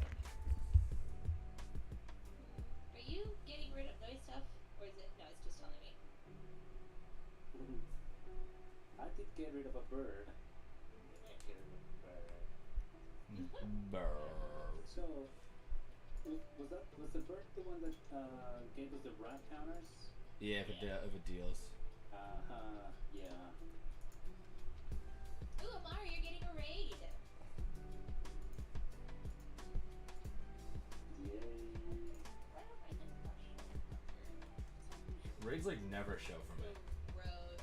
Are you getting rid of noise stuff? Or is it, no, it's just telling me. I did get rid of a bird. So, was the bird the one that gave us the rat counters? Yeah, if it deals. Yeah. Ooh, Amara, you're getting a raid. Yay. Raids like never show for me. Gross.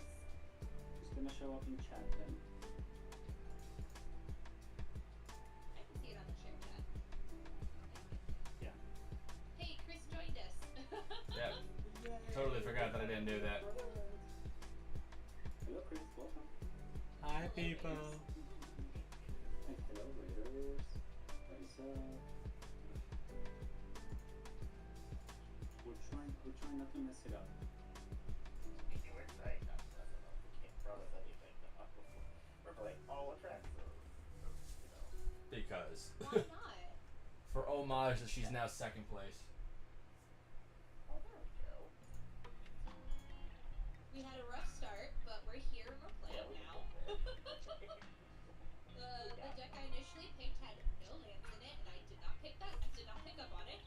It's gonna show up in chat then. I can see it on the share chat. Yeah. Hey, Chris joined us. Yeah. Totally forgot that I didn't do that. Hello, Chris. Welcome. Hi, people. Hey, hello, Raiders. What is up? We're trying not to mess it up. was. Why not? For homage that she's now second place. Oh, there we go. We had a rough start, but we're here and we're playing now. The deck I initially picked had no lands in it, and I did not pick that. I did not pick up on it.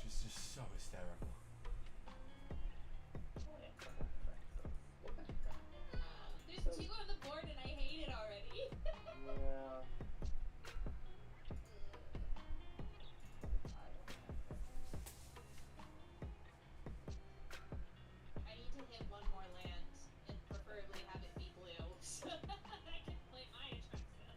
She's just so hysterical. There's 2 on the board, and I hate it already. Yeah. I need to hit 1 more land, and preferably have it be blue, so I can play my Atraxa.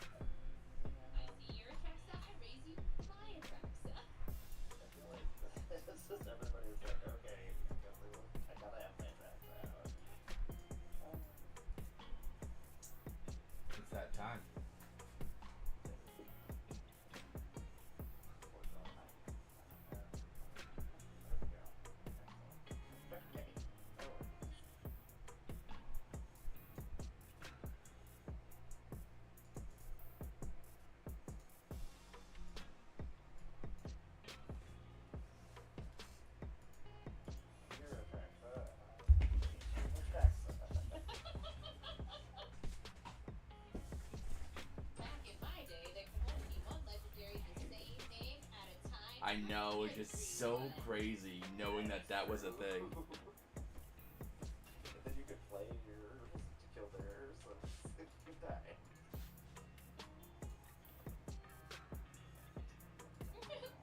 I see your Atraxa, I raise you my Atraxa. I feel like it's just everybody's like, okay, I gotta have my Atraxa out. It's that time. Back in my day, there could only be 1 legendary the same name at a time. I know, it's just so crazy knowing that that was a thing. And then you could play yours to kill theirs, so it could die.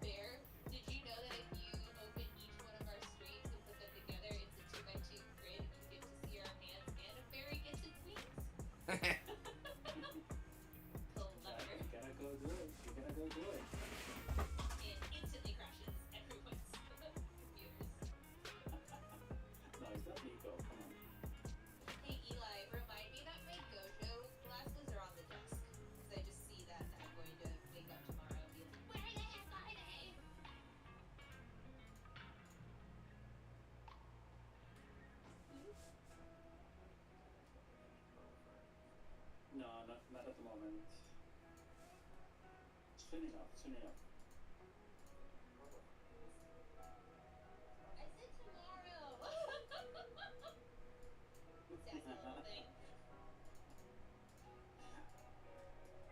Bear, did you know that if you open each one of our streams and put them together, it's a 2x2 grid, and you get to see our hands and a fairy gets its wings? Clever. You gotta go do it. You gotta go do it. It instantly crashes everyone's computers. No, it's not Nico. Come on. Hey Eli, remind me that my Gojo glasses are on the desk. Because I just see that and I'm going to wake up tomorrow and be like, where the heck are they? No, not at the moment. Soon enough, soon enough. I said tomorrow. Sassy little thing.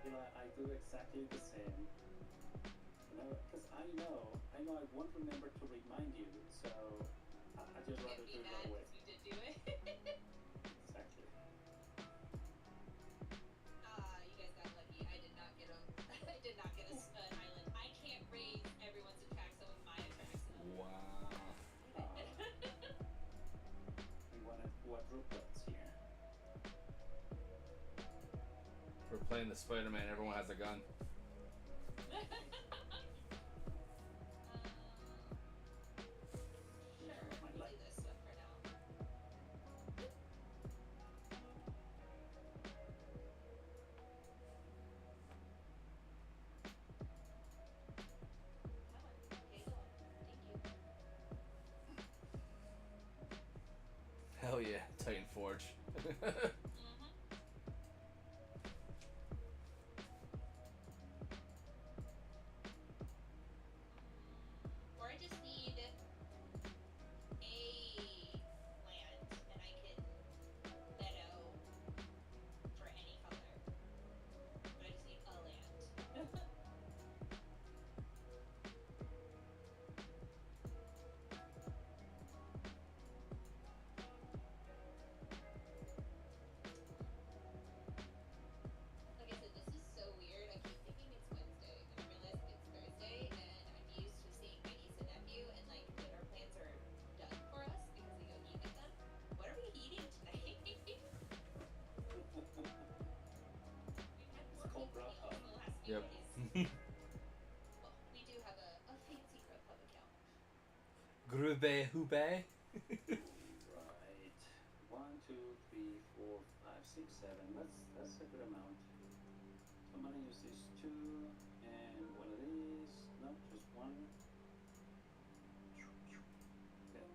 You know, I do exactly the same. You know, because I know I won't remember to remind you, so I just rather Can't do be it mad right away. because we did do it. Exactly. You guys got lucky. I did not get a I did not get an island. I can't raise everyone's Atraxa with my Atraxa. Wow. We wanted quadruplets here. We're playing the Spider-Man, everyone has a gun. Sure, we'll do this stuff for now. Okay, go on. Thank you. Hell yeah, Titan Forge. Or I just need a land, and I can meadow for any color. But I just need a land. Like I said, this is so weird. I keep thinking it's Wednesday, and I realize it's Thursday, and I'm used to seeing my niece and nephew, and like dinner plans are done for us because we go eat with them. What are we eating tonight? We've had more called pizza Grubhub. meals in the last few Yep. days. Well, we do have a fancy Grubhub account. Grube Hube. Right. 1, 2, 3, 4, 5, 6, 7. That's a good amount. So I'm gonna use these 2 and one of these. No, just one. Okay.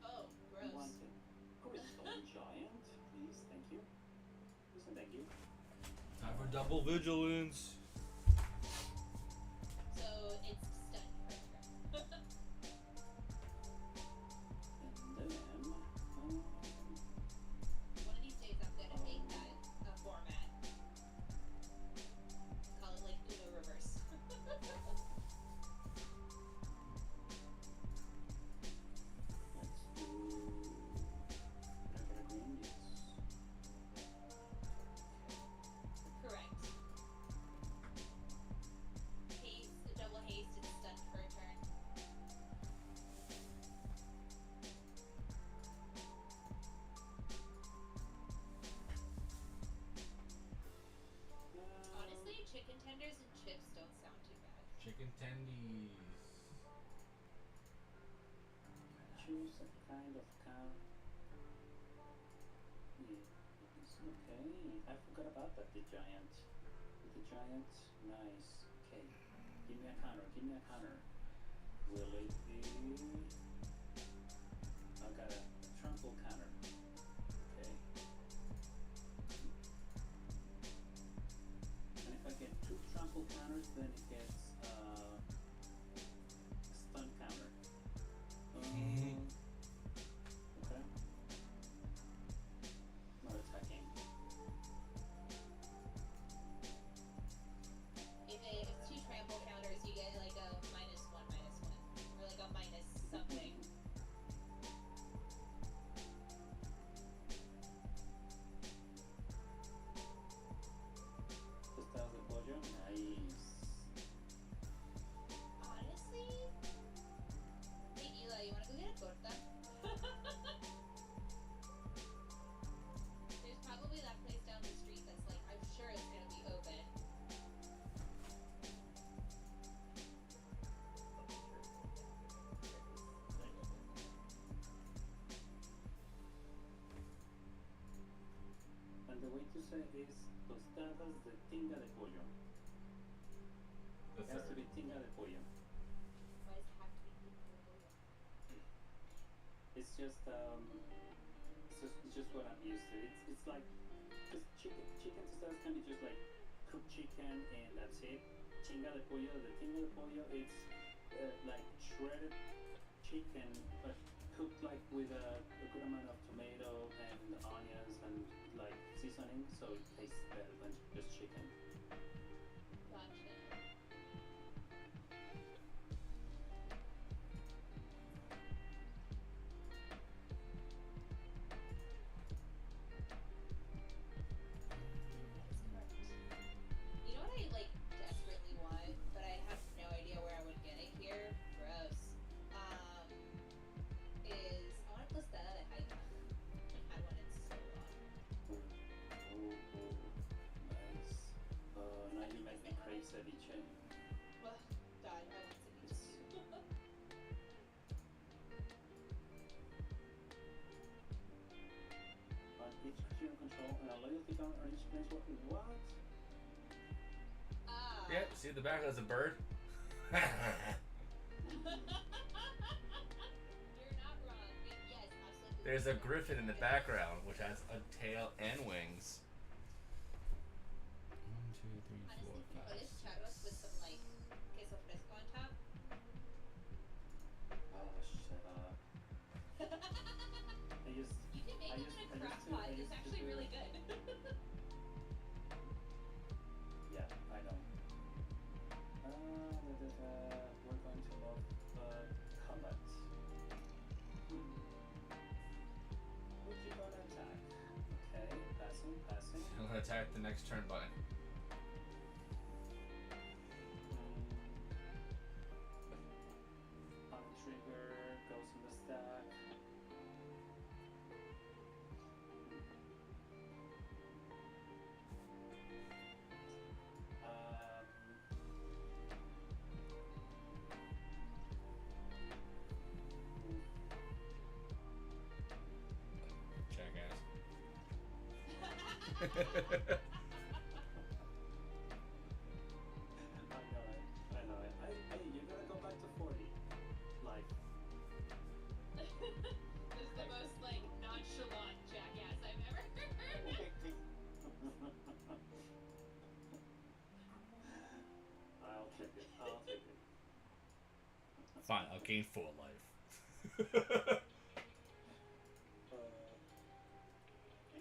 Oh, One gross. thing. Crystal Giant, please. Thank you. Listen, thank you. Time for Double vigilance. So it's stunned for a turn. And then, One of these days I'm gonna make that a format. Call it like Uno Reverse. let's do regular green, yes. Correct. Haste, a double haste, and stunned for a turn. Honestly, chicken tenders and chips don't sound too bad. Chicken tendies. Choose a kind of cow. Yeah, it's okay. I forgot about that, the giant. The giant, nice. Okay, give me a counter, give me a counter. Will it be... I got a trample counter. Okay. And if I get 2 trample counters, then it gets stun counter. Okay. Not attacking. If it's 2 trample counters, you get like a -1/-1, or like a minus something. Tostadas de pollo, nice. Honestly, hey Eli, you wanna go get a torta? There's probably that place down the street that's like, I'm sure it's gonna be open. And the way to say it is tostadas de tinga de pollo. The It has to third. be tinga de pollo. Why does it have to be? It's just it's just what I'm used to. It's like just chicken tostadas can be just like cooked chicken and that's it. Tinga de pollo, the tinga de pollo, it's like shredded chicken but cooked like with a good amount of tomato and onions and like seasoning, so it tastes better than just chicken. Gotcha. That's correct. You know what I like desperately want, but I have no idea where I would get it here. Gross. Is I want a tostada de jaiba. I had one in so long. Nice. Now you make me crave ceviche. Well, God, I want ceviche too. On each hero control and a loyalty count on each planeswalker. What? Ah. Yeah, see the back, that's a bird. You're not wrong. Yes, absolutely. There's a griffin in the background, which has a tail and wings. 1, 2, 3, 4, Honestly, if you 5. put his churros with some like queso fresco on top. Oh, shut up. I used You can make I them used- in I a crock used to- pot. I It's used to actually do- really good. Yeah, I know. We're going to love combat. Would you gonna attack? Okay, passing. I'm gonna attack the next turn button. On trigger, goes in the stack. Jackass. I know it. Hey, you gotta go back to 40. Like, This is the most like nonchalant jackass I've ever heard. gain 4 life. You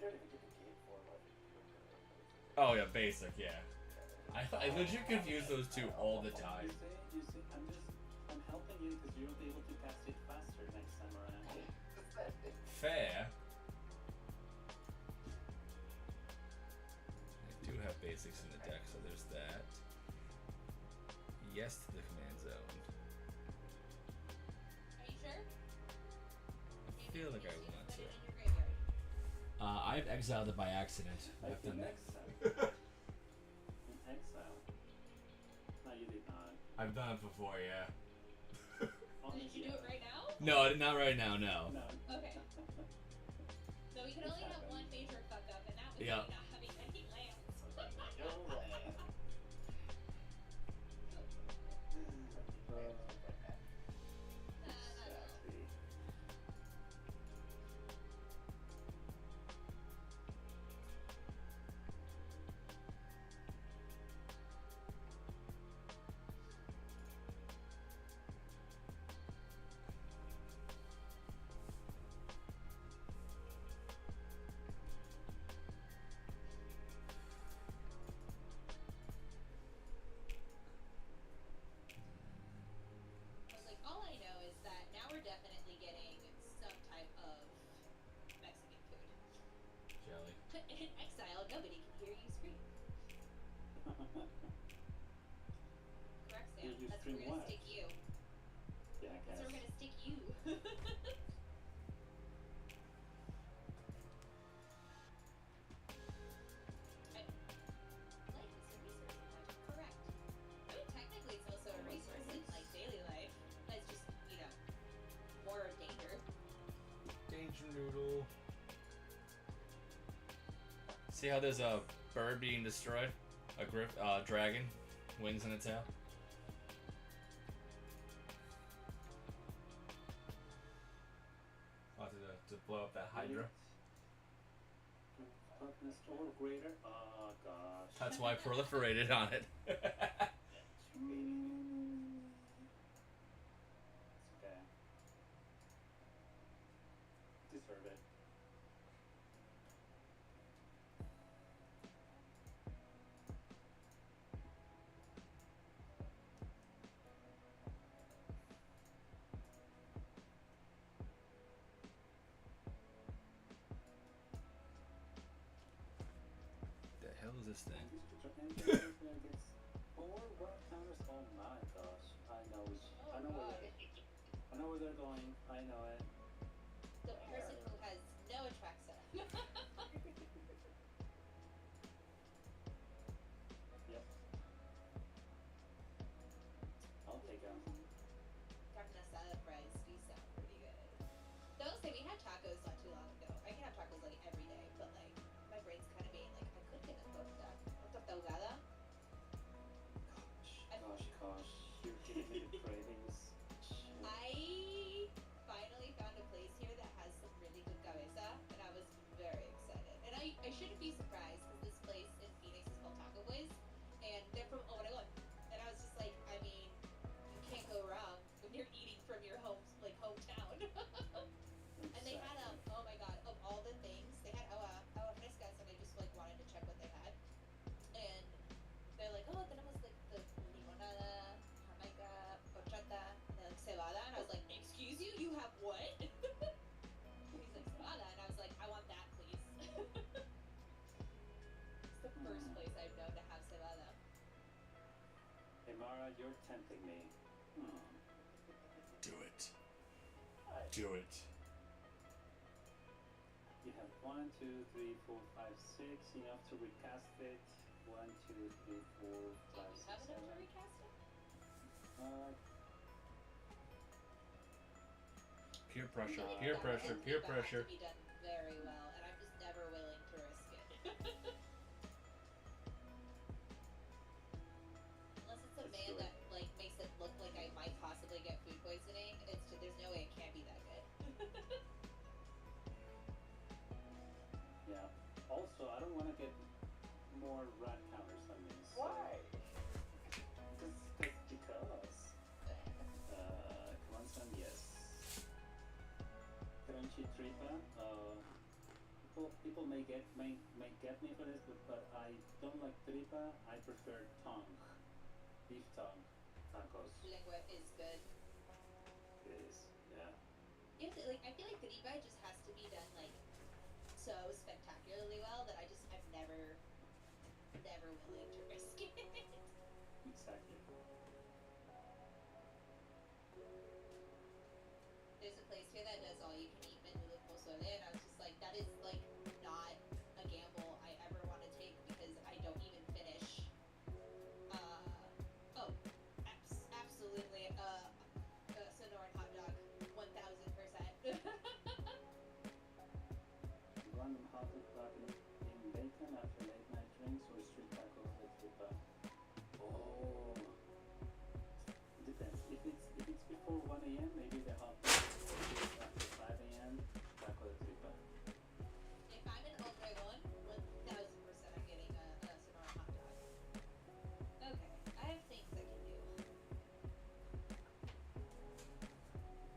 don't even get the game for it. Oh yeah, basic, yeah. I legit confuse those two all the time. You see, I'm helping you because you'll be able to cast it faster next time around. Fair. I do have basics in the deck, so there's that. Yes to the command zone. Are you sure? I feel like I want to. In your graveyard. I've exiled it by accident. I've done that. In exile? No, you did not. I've done it before, yeah. Did you do it right now? No, not right now, no. No. Okay. So we could only have one major fuck up, and that was Yeah. not having any lands. No way. I was like, all I know is that now we're definitely getting some type of Mexican food. Jelly. In exile, nobody can hear you scream. Correct, Sam. You That's where scream we're gonna what? stick you. Yeah, I That's guess. where we're gonna stick you. Life is a resource in life. Correct. I mean, technically, it's also a resource in like daily life. That's just, you know, more danger. Danger noodle. See how there's a bird being destroyed? A dragon, wings in its tail. Oh, to blow up that hydra. Toughness or greater? Oh gosh. That's why I proliferated on it. It's okay. Deserve it. The hell is this thing? Or what counters? Oh my gosh. I know God. where they're going. I know it. The person who has no Atraxa. Yep. I'll take them. Carne asada fries do sound pretty good. Those say we had tacos not too long ago. I can have tacos like every day, but like my brain's kind of being like I could get a torta. A torta ahogada. Gosh. You're giving me the cravings. I finally found a place here that has some really good cabeza, and I was very excited. And I shouldn't be surprised because this place in Phoenix is called Taco Boys, and they're from Obregón. And I was just like, I mean, you can't go wrong when you're eating from your hometown. And they had oh my god, of all the things, they had agua frescas, and I just like wanted to check what they had. And they're like, oh, tenemos like the limonada, jamaica, horchata, and then like cebada, and I was like, excuse you, you have what? He's like cebada, and I was like, I want that, please. It's the first place I've known to have cebada. Hey Mara, you're tempting me. Do it. Do it. You have 1, 2, 3, 4, 5, 6. Enough to recast it. 1, 2, 3, 4, 5, Do you 6, have enough 7. to recast it? Peer pressure, Yeah, peer that pressure, would peer have pressure. to be done very well, and I'm just never willing to risk it. Unless it's a Let's man do it. that like makes it look like I might possibly get food poisoning. It's just, there's no way it can't be that good. Yeah. Also, I don't want to get more rat counters on me. So Why? Because. Come on, Sandy. tripa. People may get me for this, but I don't like tripa. I prefer tongue, beef tongue tacos. Lengua is good. It is, yeah. You have to, like, I feel like tripa just has to be done like so spectacularly well that I'm never willing to risk it. Exactly. There's a place here that does all you can eat menu with pozole, and I was just like, that is like not a gamble I ever want to take because I don't even finish. Absolutely. Sonoran hot dog, 1000%. Random hot dog in bacon after late night drinks or street taco with tripa. Oh, depends. If it's before 1 a.m., maybe the hot dog. If it's after 5 a.m., taco de tripa. If I'm in Obregón, 1000% I'm getting a Sonoran hot dog. Okay, I have things I can do.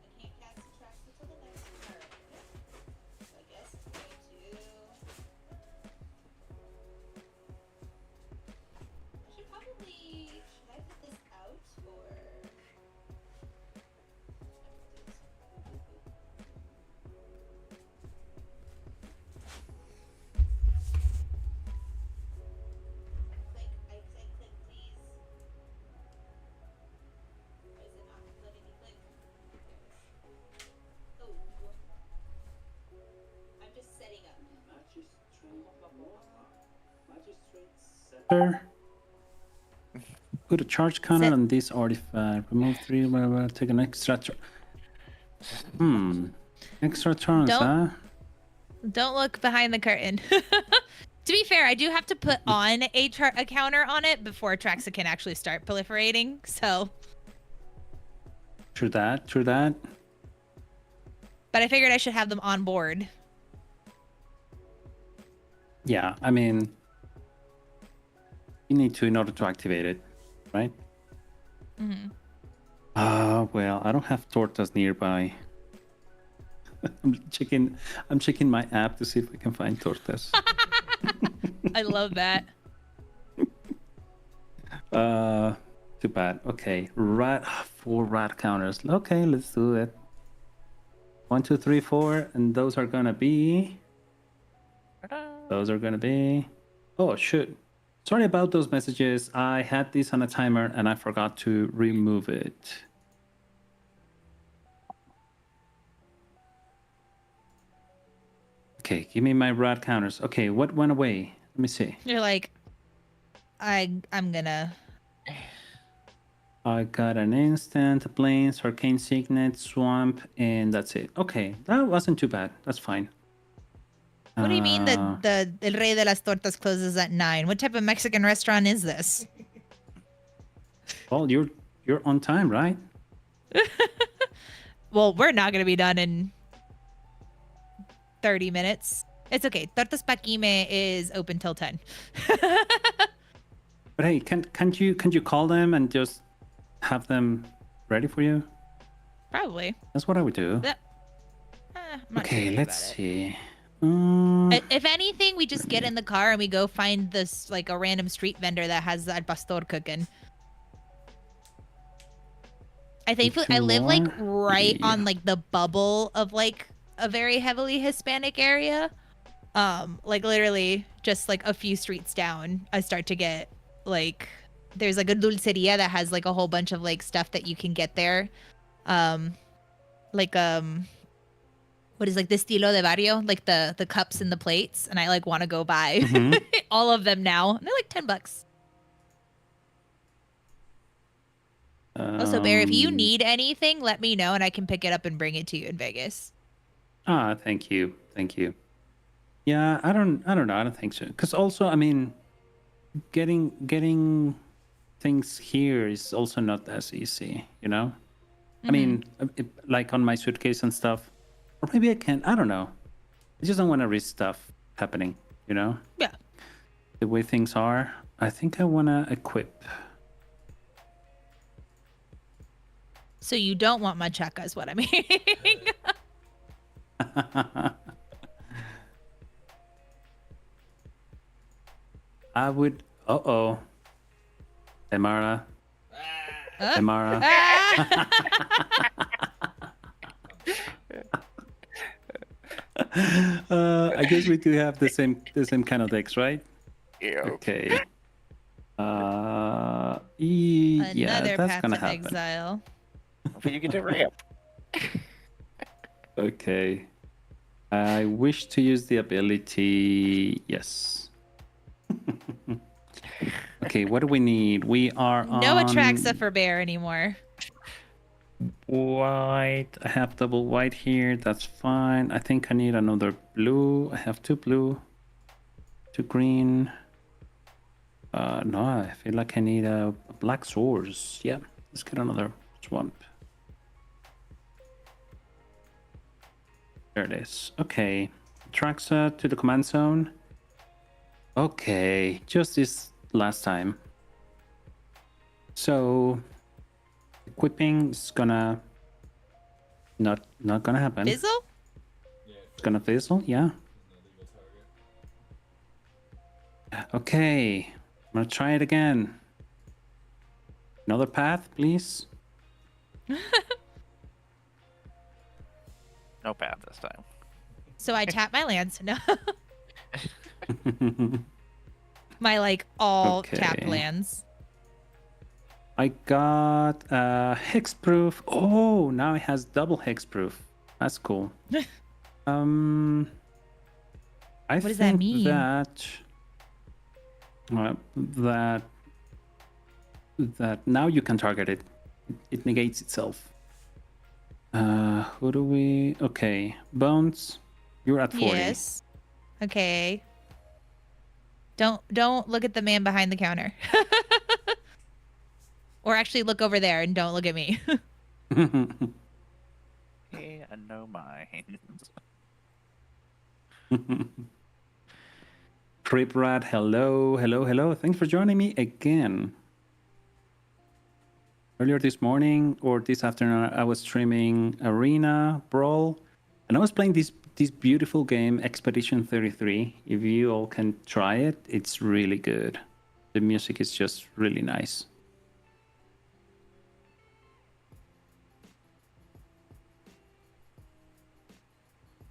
I can't cast Atraxa until the next turn. So I guess I'm going to... Should I put this out, or... I said click, please. Why is it not letting me click? Oh. I'm just setting up. Magistrate. Put a charge cannon Set- on this artifact. Remove 3, whatever. Take an extra turn. Extra turns, Don't- huh? Don't look behind the curtain. To be fair, I do have to put on a counter on it before Atraxa can actually start proliferating, so... True that. But I figured I should have them on board. Yeah, I mean, you need to in order to activate it, right? Mm-hmm. Well, I don't have tortas nearby. I'm checking my app to see if I can find tortas. I love that. Too bad. Okay, 4 rat counters. Okay, let's do it. 1, 2, 3, 4, and those are gonna be. Oh shoot! Sorry about those messages. I had this on a timer and I forgot to remove it. Okay, give me my rat counters. Okay, what went away? Let me see. You're like, I'm gonna... I got an instant, plains, arcane signet, swamp, and that's it. Okay, that wasn't too bad. That's fine. What do you mean the El Rey de las Tortas closes at 9? What type of Mexican restaurant is this? Well, you're on time, right? Well, we're not gonna be done in 30 minutes. It's okay. Tortas Paquime is open till 10. But hey, can't you call them and just have them ready for you? Probably. That's what I would do. I'm not too Okay, worried let's about it. see. If anything, we just get in the car and we go find this like a random street vendor that has al pastor cooking. I think I live like right on like the bubble of like a very heavily Hispanic area. Like literally just like a few streets down, I start to get like there's like a dulceria that has like a whole bunch of like stuff that you can get there. Like what is like the estilo de barrio, like the cups and the plates, and I like want to go buy all of them now. And they're like $10. Also, Bear, if you need anything, let me know and I can pick it up and bring it to you in Vegas. Thank you. Yeah, I don't know. I don't think so. Because also, I mean, getting things here is also not as easy, you know? I mean, like on my suitcase and stuff. Or maybe I can. I don't know. I just don't want to risk stuff happening, you know? Yeah. The way things are, I think I want to equip. So you don't want machaca is what I'm hearing. I would. Uh-oh. Emara. Ah. Emara. I guess we do have the same kind of decks, right? Yeah. Okay. Yeah, Another that's path gonna to happen. exile. But you get to ramp. Okay. I wish to use the ability. Yes. Okay, what do we need? We are No on Atraxa for bear anymore. white. I have double white here. That's fine. I think I need another blue. I have 2 blue, 2 green. No, I feel like I need a black source. Yeah, let's get another swamp. There it is. Okay. Atraxa to the command zone. Okay, just this last time. So equipping is gonna not gonna happen. Fizzle? It's gonna fizzle, yeah. Okay, I'm gonna try it again. Another path, please. No path this time. So I tap my lands. No. My like all tapped Okay. lands. I got hexproof. Oh, now it has double hexproof. That's cool. I What does that think mean? that now you can target it. It negates itself. Who do we? Okay, Bones, you're at 40. Yes. Okay. Don't look at the man behind the counter. Or actually look over there and don't look at me. Yeah, no minds. Trip Rat, hello. Thanks for joining me again. Earlier this morning or this afternoon, I was streaming Arena Brawl, and I was playing this beautiful game, Expedition 33. If you all can try it, it's really good. The music is just really nice.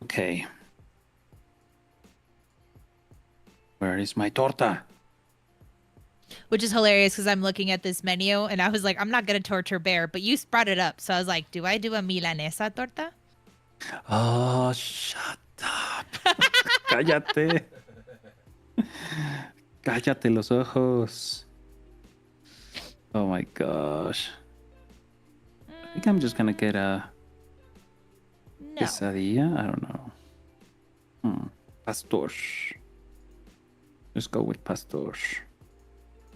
Okay. Where is my torta? Which is hilarious because I'm looking at this menu and I was like, I'm not gonna torture bear, but you brought it up. So I was like, do I do a milanesa torta? Oh, shut up. Cállate. Cállate los ojos. Oh my gosh. I think I'm just gonna get a No. quesadilla. I don't know. Pastor. Let's go with pastor.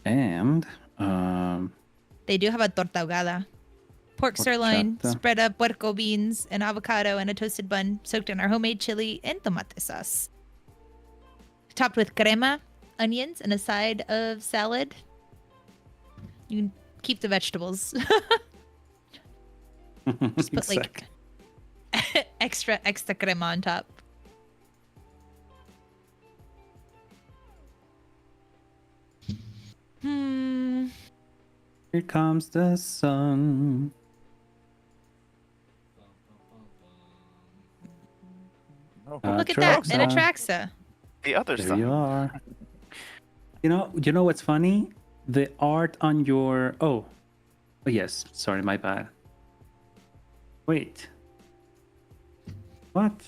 And They do have a torta ahogada. Pork sirloin, Horchata. spread up puerco beans, an avocado, and a toasted bun soaked in our homemade chili and tomate sauce. Topped with crema, onions, and a side of salad. You can keep the vegetables. Just put like extra crema on top. Here comes the sun. Oh, Look at that, an Atraxa. Atraxa. the other There side. you are. You know what's funny? The art on your oh yes, sorry, my bad. Wait. What?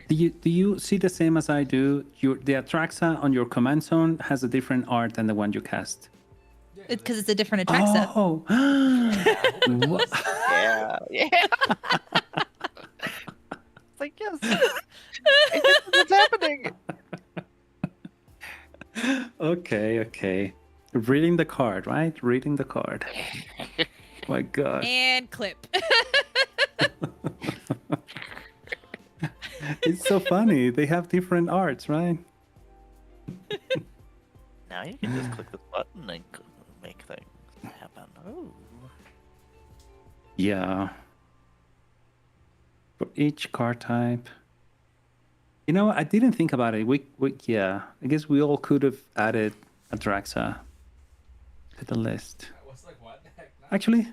Do you see the same as I do? The Atraxa on your command zone has a different art than the one you cast. Because it's a different Atraxa. Oh. What? Yeah, yeah. It's like, yes. What's happening? Okay. Reading the card, right? Reading the card. My God. And clip. It's so funny. They have different arts, right? Now you can just click this button and make things happen. Oh. Yeah. each card type. You know, I didn't think about it. Yeah, I guess we all could have added Atraxa to the list. I was like, what the heck? No. Actually,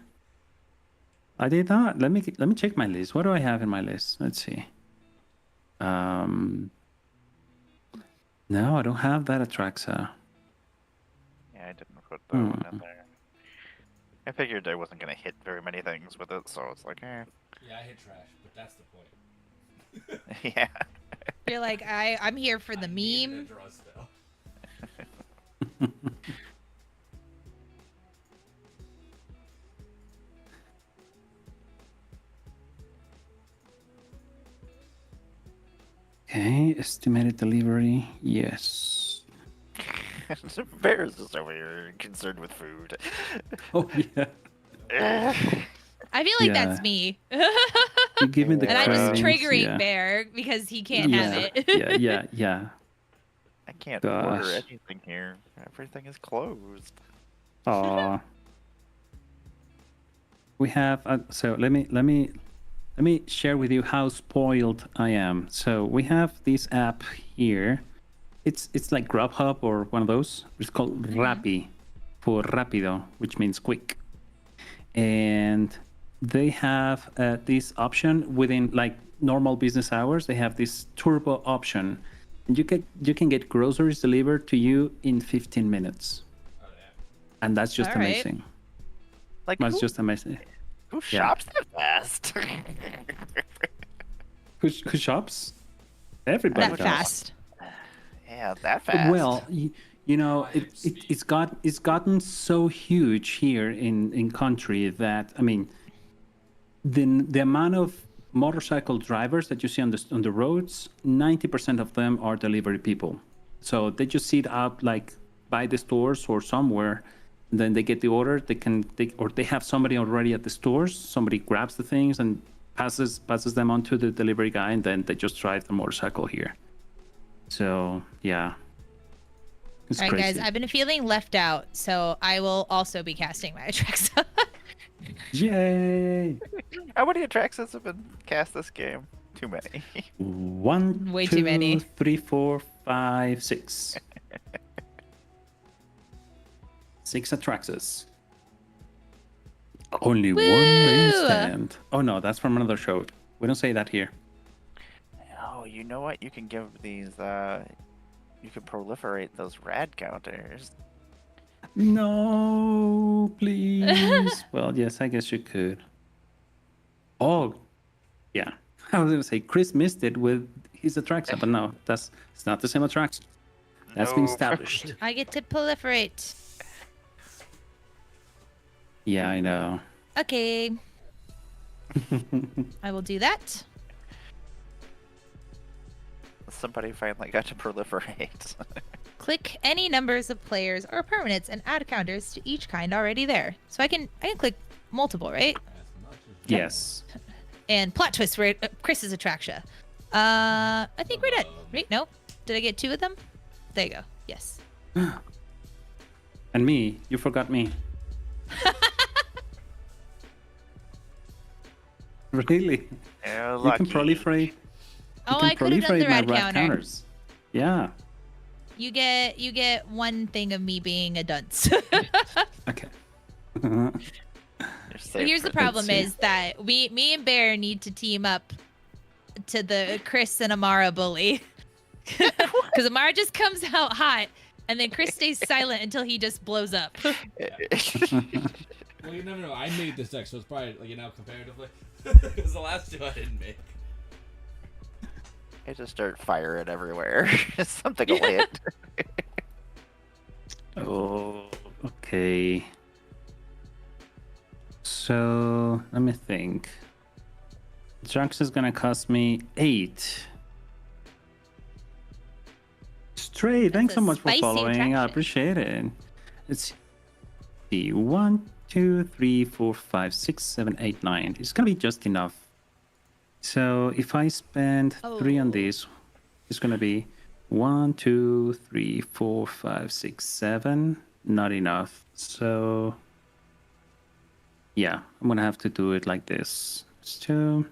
I did not. Let me check my list. What do I have in my list? Let's see. No, I don't have that Atraxa. Yeah, I didn't put that one in there. I figured I wasn't gonna hit very many things with it, so it's like, eh. Yeah, I hit trash, but that's the point. Yeah. You're like, I'm here for the I needed a meme. draw spell. Okay, estimated delivery. Yes. Bear's just over here concerned with food. Oh yeah. I feel like Yeah. that's me. You give me the And I'm just cravings, triggering yeah. Bear because he can't have it. yeah. I can't Gosh. order anything here. Everything is closed. Aw. We have so let me share with you how spoiled I am. So we have this app here. It's like Grubhub or one of those. It's called Rappi for Rápido, which means quick. And they have this option within like normal business hours. They have this turbo option, and you can get groceries delivered to you in 15 minutes, Oh, yeah. and that's just All right. amazing. Like, That's who, just amazing. who shops that fast? Who shops? Everybody That does. fast. Yeah, that fast. Well, you know, it's gotten so huge here in country that I mean, the amount of motorcycle drivers that you see on the roads, 90% of them are delivery people. So they just sit out like by the stores or somewhere. Then they get the order. They have somebody already at the stores. Somebody grabs the things and passes them on to the delivery guy, and then they just drive the motorcycle here. So yeah, it's All right, crazy. guys, I've been feeling left out, so I will also be casting my Atraxa. Yay! How many Atraxas have been cast this game? Too many. 1, Way 2, too many. 3, 4, 5, 6. 6 Atraxas. Only one main Woo! stand. Oh no, that's from another show. We don't say that here. Oh, you know what? You can give these. You can proliferate those rad counters. No, please. Well, yes, I guess you could. Oh, yeah. I was gonna say Chris missed it with his Atraxa, but no, it's not the same Atraxa. That's been Nope. established. I get to proliferate. Yeah, I know. Okay. I will do that. Somebody finally got to proliferate. Click any numbers of players or permanents and add counters to each kind already there. So I can click multiple, right? As much as Yes. And plot twist for Chris's Atraxa. I think we're done. Wait, no. Did I get 2 of them? There you go. Yes. And me, you forgot me. Really? Yeah, You can proliferate. Oh, you I can could have done the proliferate my red rat counter. counters. Yeah. You get 1 thing of me being a dunce. Okay. You're But safe here's the for- problem see. is that me and Bear need to team up to the Chris and Amara bully. Because Amara just comes out hot, and then Chris stays silent until he just blows up. Well, no. I made this deck, so it's probably comparatively, because the last 2 I didn't make. I just start firing everywhere. Something will hit. Oh, okay. So let me think. Jax is gonna cost me 8. Stray, thanks a so much for spicy following. I attraction. appreciate it. Let's see. 1, 2, 3, 4, 5, 6, 7, 8, 9. It's gonna be just enough. So if I spend 3 on Oh. this, it's gonna be 1, 2, 3, 4, 5, 6, 7. Not enough. So yeah, I'm gonna have to do it like this. It's 2.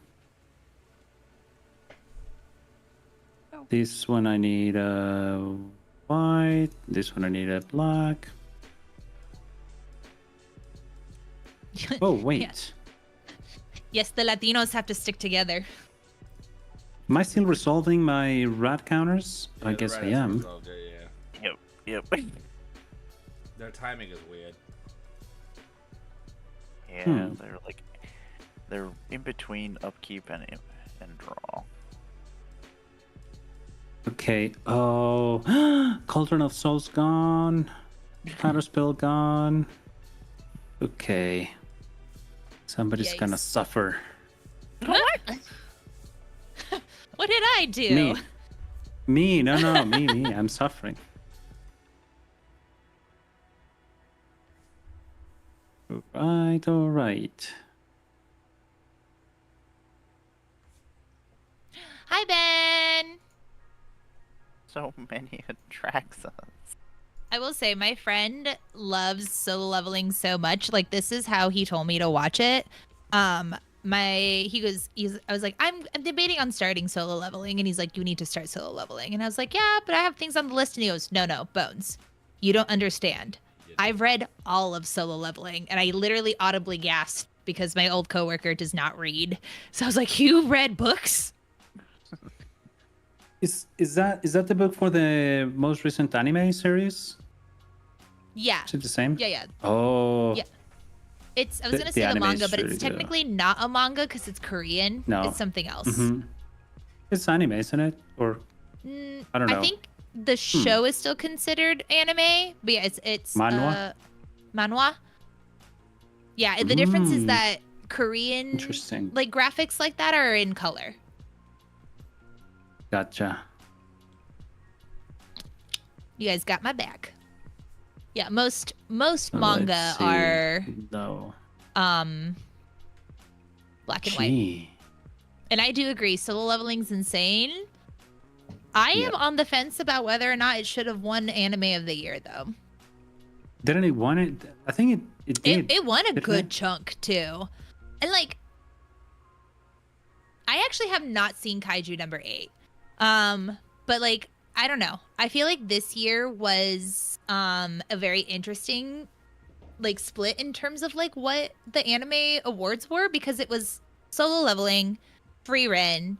This one I need a white. This one I need a black. Oh, wait. Yeah. Yes, the Latinos have to stick together. Am I still resolving my rat counters? I Yeah, guess the I red has am. resolved it, yeah. Yep. Their timing is weird. Yeah, they're in between upkeep and draw. Okay. Oh, Cauldron of Souls gone. Counterspell gone. Okay. Somebody's gonna Yikes. suffer. What? What did I do? Me. Me. No. Me. I'm suffering. All right. Hi, Ben. So many Atraxas. I will say my friend loves solo leveling so much. Like this is how he told me to watch it. I was like, I'm debating on starting solo leveling, and he's like, you need to start solo leveling. And I was like, yeah, but I have things on the list. And he goes, no, Bones, you don't understand. I've read all of solo leveling, and I literally audibly gasped because my old coworker does not read. So I was like, you read books? Is that the book for the most recent anime series? Yeah. Is it the same? Yeah. Oh. Yeah. I was The- gonna the say the anime manga, is but really it's good. technically not a manga because it's Korean. No. It's something else. Mhm. It's anime, isn't it? Or I don't know. I think the show is still considered anime, but yeah, it's Manhwa? manhwa. Yeah, the difference is Mm. that Korean Interesting. like graphics like that are in color. Gotcha. You guys got my back. Yeah, most manga Let's see. are No. black and white. Gee. And I do agree, solo leveling's insane. I am on the fence about whether or not it should have won anime of the year though. Didn't it won it? I think it did. It won a didn't good it? chunk too. And like I actually have not seen Kaiju number 8. But like I don't know. I feel like this year was a very interesting like split in terms of like what the anime awards were because it was Solo Leveling, Free Ren,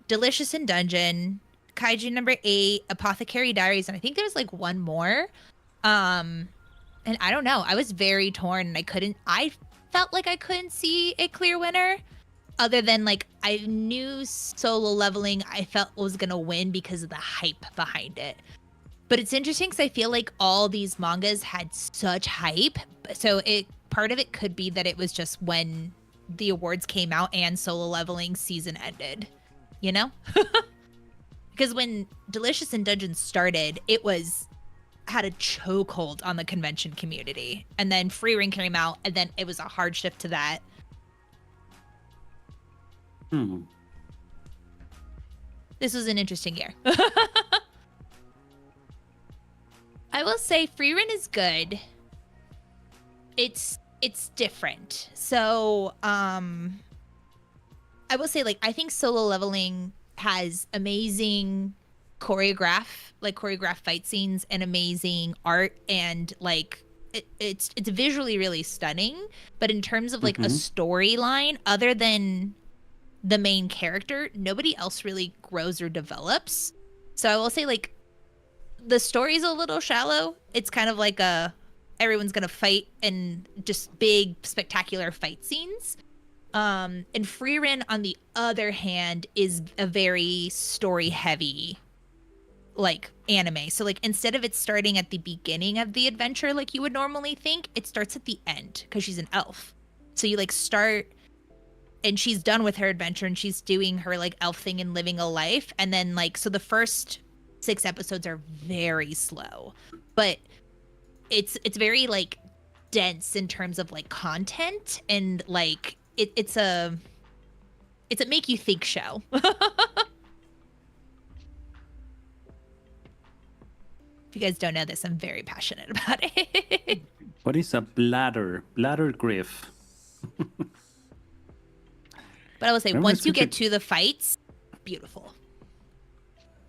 Delicious in Dungeon, Kaiju number 8, Apothecary Diaries, and I think there was like one more. And I don't know. I was very torn and I felt like I couldn't see a clear winner other than like I knew Solo Leveling I felt was going to win because of the hype behind it. But it's interesting because I feel like all these mangas had such hype. So part of it could be that it was just when the awards came out and Solo Leveling season ended, you know? Because when Delicious in Dungeon started, it had a chokehold on the convention community. And then Free Ring came out, and then it was a hard shift to that. This was an interesting year. I will say Free Ren is good. It's different. So, I will say I think Solo Leveling has amazing choreographed fight scenes and amazing art and it's visually really stunning, but in terms of a storyline other than the main character, nobody else really grows or develops. So I will say the story's a little shallow. It's kind of like everyone's gonna fight and just big spectacular fight scenes. And Free Ren, on the other hand, is a very story heavy anime. So instead of it starting at the beginning of the adventure like you would normally think, it starts at the end because she's an elf. So you start and she's done with her adventure and she's doing her elf thing and living a life. And then so the first 6 episodes are very slow, but it's very dense in terms of content and it's a make you think show. If you guys don't know this, I'm very passionate about it. What is a bladder? Bladder griff. But I will say, Remember once you Squid get to the fights, beautiful.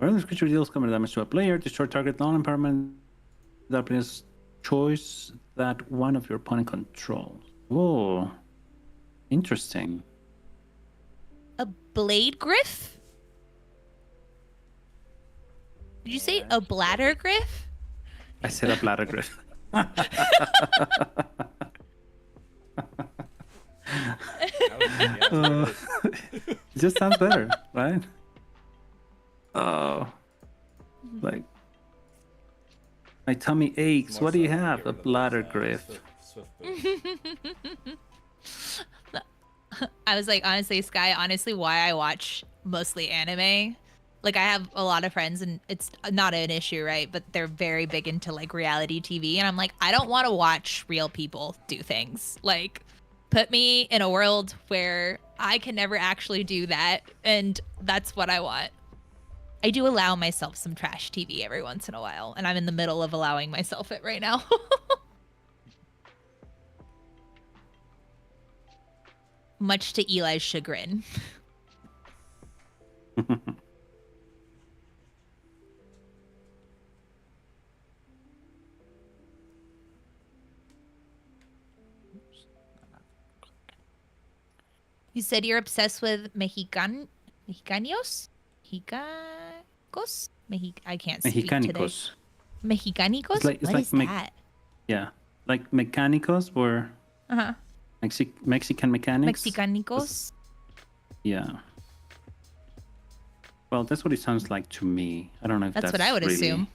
Whenever this creature deals combat damage to a player, destroy target non-permanent that player's choice that one of your opponent controls. Oh, interesting. A blade griff? Did you say a bladder griff? I said a bladder griff. It just sounds better, right? Oh, like my tummy aches. What do you have? A bladder griff. I was like, honestly, Sky, honestly, why I watch mostly anime. Like, I have a lot of friends, and it's not an issue, right? But they're very big into like reality TV, and I'm like, I don't want to watch real people do things. Like, put me in a world where I can never actually do that, and that's what I want. I do allow myself some trash TV every once in a while, and I'm in the middle of allowing myself it right now. Much to Eli's chagrin. You said you're obsessed with Mexicanos? Mexicacos? I can't speak today. Mexicanicos. Mexicanicos? It's like What is that? Yeah, like mechanicos or Uh-huh. Mexican mechanics. Mexicanicos? Yeah. Well, that's what it sounds like to me. I don't know if That's what I would really... assume.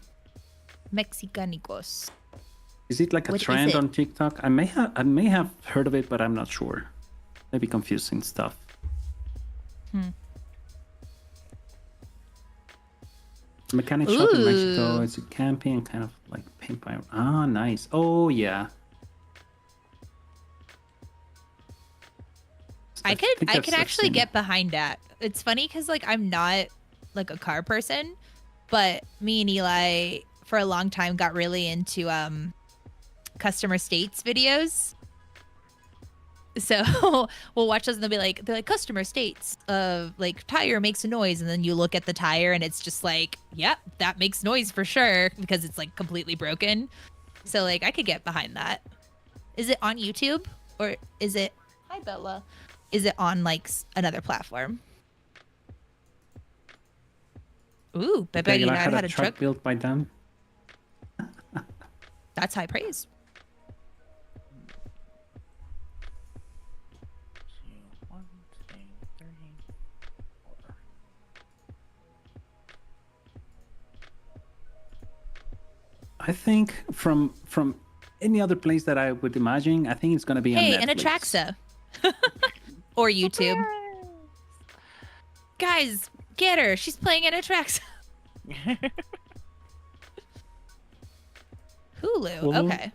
Mexicanicos. Is it like a What is trend it? on TikTok? I may have heard of it, but I'm not sure. Maybe confusing stuff. Mechanic shop in Mexico. Ooh. It's a camping kind of like paint by. Ah, nice. Oh yeah. I think could I've actually seen get it. behind that. It's funny because like I'm not like a car person, but me and Eli for a long time got really into customer states videos. So we'll watch those and they're like customer states of like tire makes a noise, and then you look at the tire and it's just like, yep, that makes noise for sure because it's like completely broken. So like I could get behind that. Is it on YouTube or is it Hi Bella. Is it on like another platform? Ooh, Pepe Peggy, Aguilar I had had a a truck truck. built by them. That's high praise. One, two, three, four. I think from any other place that I would imagine, I think it's gonna be Hey, on an Netflix. Atraxa. Or YouTube. Guys, get her. She's playing an Atraxa. Hulu. Hulu? Okay.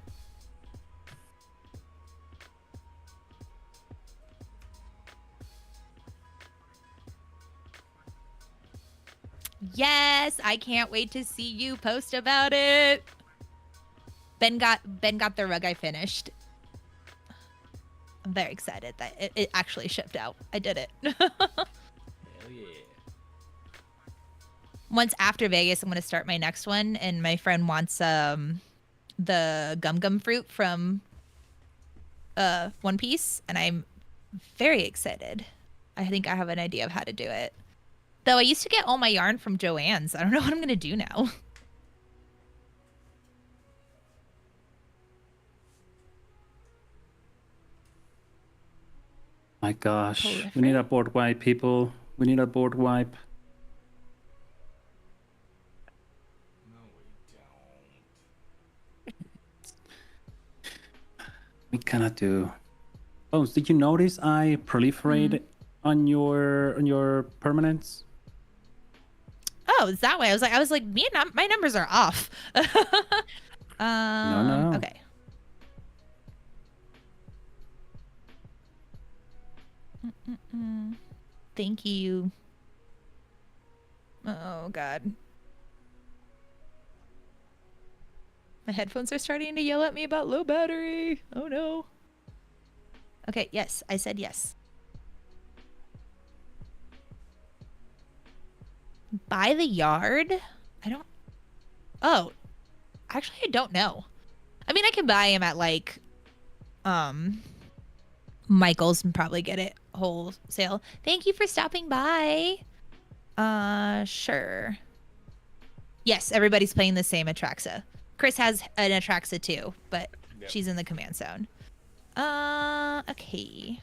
Yes, I can't wait to see you post about it. Ben got the rug I finished. I'm very excited that it actually shipped out. I did it. Hell yeah. Once after Vegas, I'm gonna start my next one, and my friend wants the gum fruit from One Piece, and I'm very excited. I think I have an idea of how to do it. Though I used to get all my yarn from Joann's. I don't know what I'm gonna do now. My gosh, Totally we need a board wipe, people. We need a board wipe. No, we don't. We cannot do. Bones, did you notice I proliferate on your permanents? Oh, it's that way. I was like, my numbers are off. No. Okay. Thank you. Oh God. My headphones are starting to yell at me about low battery. Oh no. Okay, yes, I said yes. By the yard? I don't. Oh, actually, I don't know. I mean, I can buy him at like, Michael's and probably get it wholesale. Thank you for stopping by. Sure. Yes, everybody's playing the same Atraxa. Chris has an Atraxa too, but Yep. she's in the command zone. Okay.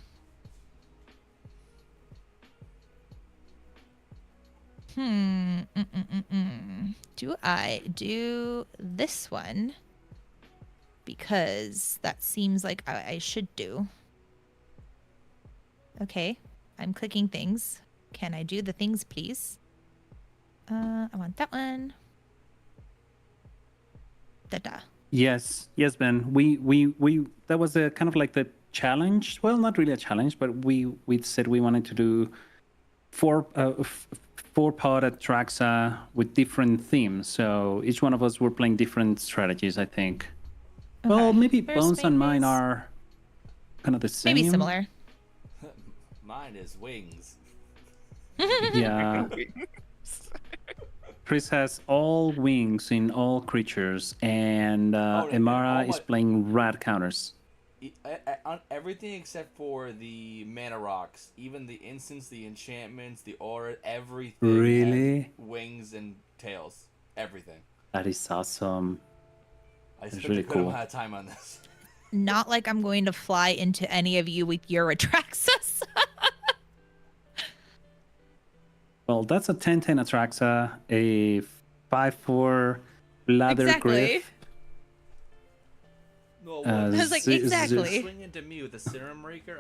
Do I do this one? Because that seems like I should do. Okay, I'm clicking things. Can I do the things, please? I want that one. Da-da. Yes, Ben. We that was a kind of like the challenge. Well, not really a challenge, but we said we wanted to do four-part Atraxa with different themes. So each one of us were playing different strategies, I think. Well, Okay. maybe First Bones and mine phase. are kind of the same. Maybe similar. Mine is wings. Yeah. Chris has all wings in all creatures, and Oh, Emara all is my- playing rat counters. On everything except for the mana rocks, even the instants, the enchantments, the aura, everything Really? has wings and tails. Everything. That is awesome. I spent really a good cool. amount of time on this. Not like I'm going to fly into any of you with your Atraxas. Well, that's a 10/10 Atraxa, a 5/4 Lather Exactly. Griff. No, I was like, exactly. Swing into me with a Serum Raker,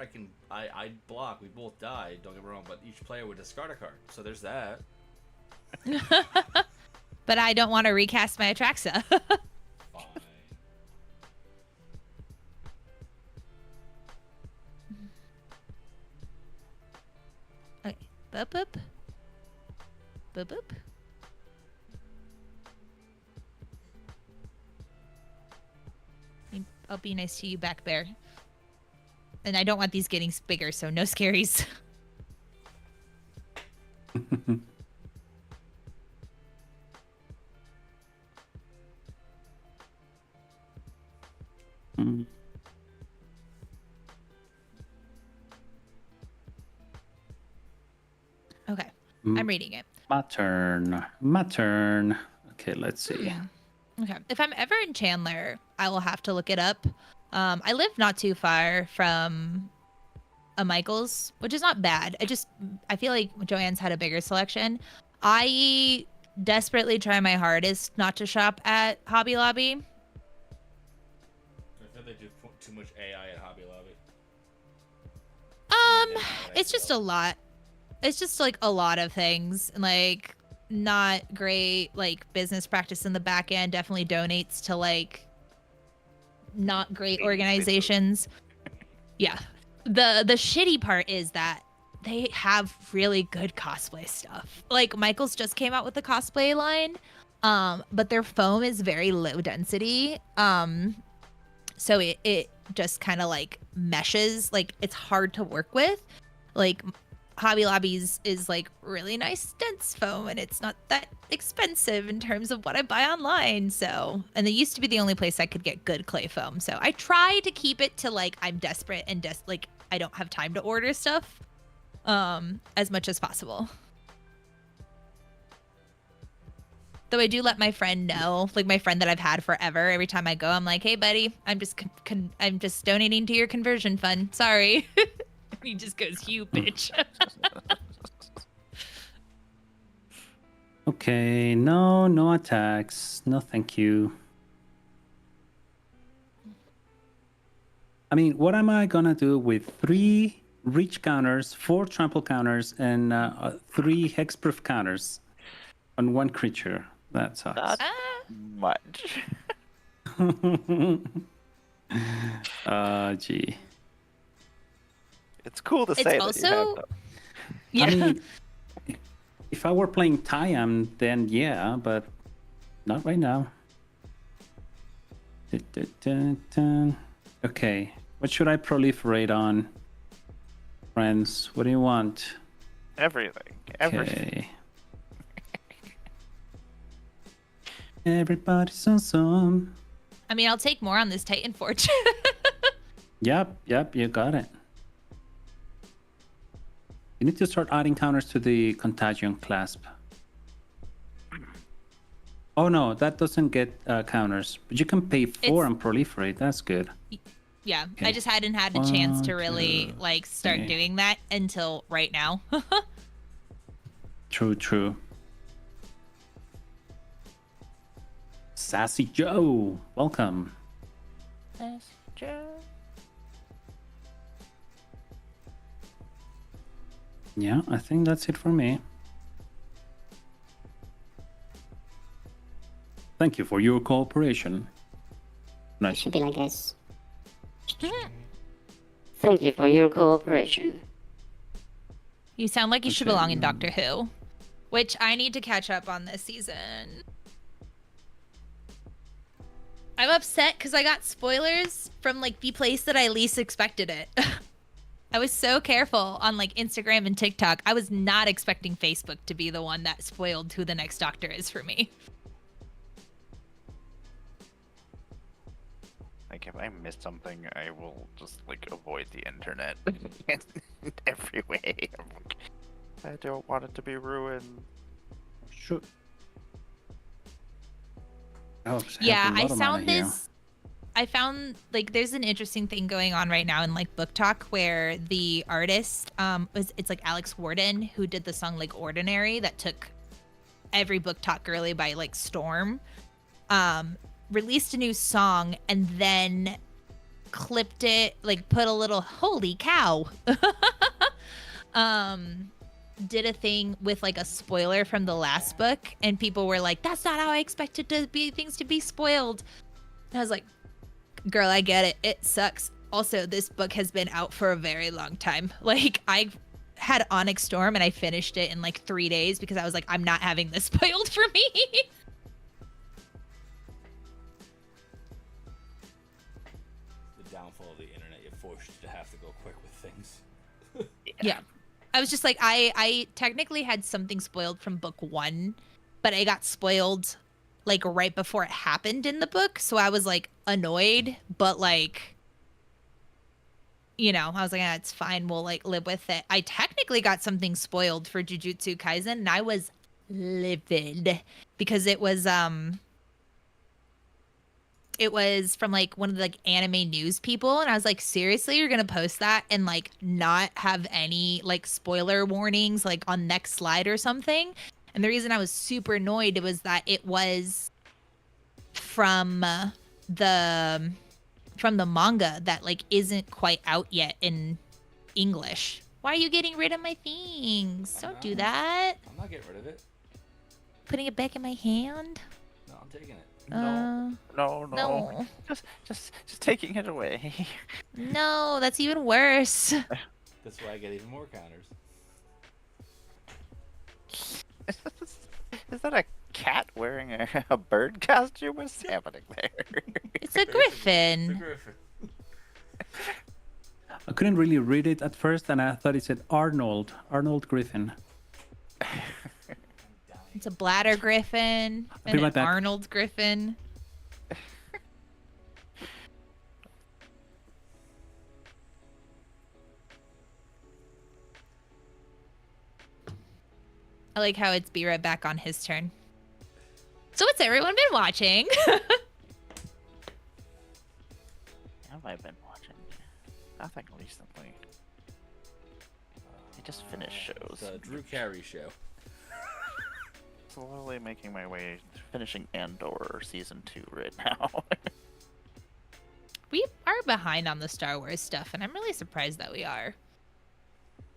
I block. We both die. Don't get me wrong, but each player would discard a card. So there's that. But I don't want to recast my Atraxa. Fine. Okay. Boop boop. Boop boop. I'll be nice to you back there. And I don't want these getting bigger, so no scaries. Mm. Okay. Mm. I'm reading it. My turn. My turn. Okay, let's see. Okay. If I'm ever in Chandler, I will have to look it up. I live not too far from a Michael's, which is not bad. I feel like Joanne's had a bigger selection. I desperately try my hardest not to shop at Hobby Lobby. I feel they do too much AI at Hobby Lobby. It's just a lot. It's just like a lot of things. Like not great like business practice in the back end. Definitely donates to like not great organizations. Yeah. The shitty part is that they have really good cosplay stuff. Like Michael's just came out with the cosplay line. But their foam is very low density. So it just kind of like meshes. Like it's hard to work with. Like Hobby Lobby's is like really nice dense foam, and it's not that expensive in terms of what I buy online. So, and they used to be the only place I could get good clay foam. So I try to keep it to like I'm desperate and like I don't have time to order stuff, as much as possible. Though I do let my friend know, like my friend that I've had forever. Every time I go, I'm like, "Hey, buddy, I'm just I'm just donating to your conversion fund. Sorry." He just goes, "You bitch." Okay, no attacks. No, thank you. I mean, what am I gonna do with 3 reach counters, 4 trample counters, and 3 hexproof counters on one creature? That sucks. Not Ah, much. Gee. It's cool to It's say that you also- have them. yeah. I mean, if I were playing Tyam, then yeah, but not right now. Okay, what should I proliferate on? Friends, what do you want? Everything. Everything. Okay. Everybody's awesome. I mean, I'll take more on this Titan Forge. Yep, you got it. You need to start adding counters to the Contagion clasp. Oh no, that doesn't get counters, but you can pay 4 It's- and proliferate. That's good. Yeah, I Okay. just hadn't had a chance to 1, really 2, like start 3. doing that until right now. True. Sassy Joe, welcome. Yeah, I think that's it for me. Thank you for your cooperation. It Nice. should be like this. Thank you for your cooperation. You sound like you should Okay. belong in Doctor Who, which I need to catch up on this season. I'm upset because I got spoilers from like the place that I least expected it. I was so careful on like Instagram and TikTok. I was not expecting Facebook to be the one that spoiled who the next Doctor is for me. Like, if I miss something, I will just, like, avoid the internet in every way. I'm like, I don't want it to be ruined. Sure. Oh, Yeah, I found this. I found like there's an interesting thing going on right now in like Book Talk where the artist it's like Alex Warden who did the song like Ordinary that took every Book Talk girly by like storm. Released a new song and then clipped it, like put a little holy cow. Did a thing with like a spoiler from the last book and people were like, that's not how I expected to be things to be spoiled. And I was like, girl, I get it. It sucks. Also, this book has been out for a very long time. Like I had Onyx Storm and I finished it in like 3 days because I was like, I'm not having this spoiled for me. The downfall of the internet, you're forced to have to go quick with things. Yeah. I was just like, I technically had something spoiled from book 1, but I got spoiled like right before it happened in the book. So I was like annoyed, but like, you know, I was like, it's fine. We'll like live with it. I technically got something spoiled for Jujutsu Kaisen and I was livid because it was from like one of the like anime news people and I was like, seriously, you're gonna post that and like not have any like spoiler warnings like on next slide or something? And the reason I was super annoyed was that it was from the manga that like isn't quite out yet in English. Why are you getting rid of my things? Don't do that. I'm not getting rid of it. Putting it back in my hand. No, I'm taking it. No. Just taking it away. No, that's even worse. That's why I get even more counters. Is that a cat wearing a bird costume? What's happening there? It's a griffin. Griffin. I couldn't really read it at first, and I thought it said Arnold Griffin. It's a bladder griffin I'll and be an right back. Arnold griffin. I like how it's be right back on his turn. So what's everyone been watching? Have I been watching? Nothing recently. I just finished shows. The Drew Carey show. Slowly making my way, finishing Andor season 2 right now. We are behind on the Star Wars stuff, and I'm really surprised that we are.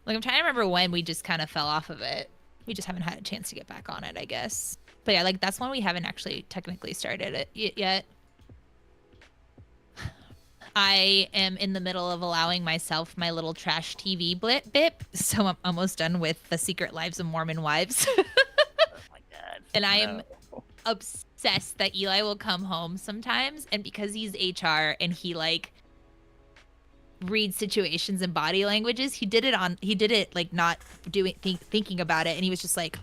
Like, I'm trying to remember when we just kind of fell off of it. We just haven't had a chance to get back on it, I guess. But yeah, like, that's one we haven't actually technically started it yet. I am in the middle of allowing myself my little trash TV bip, so I'm almost done with The Secret Lives of Mormon Wives. Oh my god. And I am no. obsessed that Eli will come home sometimes, and because he's HR and he like reads situations and body languages, he did it like not doing thinking about it, and he was just like,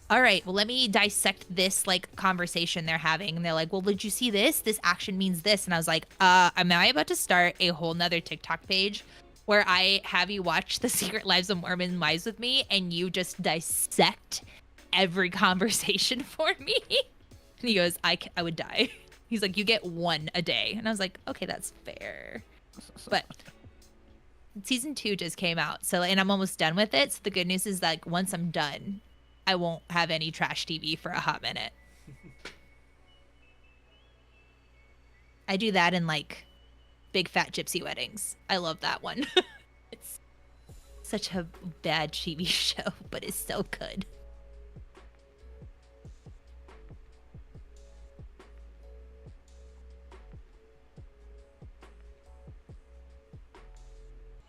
all right, well, let me dissect this like conversation they're having. And they're like, well, did you see this? This action means this. And I was like, am I about to start a whole nother TikTok page where I have you watch The Secret Lives of Mormon Wives with me and you just dissect every conversation for me? And he goes, I would die. He's like, you get one a day. And I was like, okay, that's fair. But season 2 just came out. So, and I'm almost done with it. So the good news is like, once I'm done, I won't have any trash TV for a hot minute. I do that in like Big Fat Gypsy Weddings. I love that one. It's such a bad TV show, but it's so good.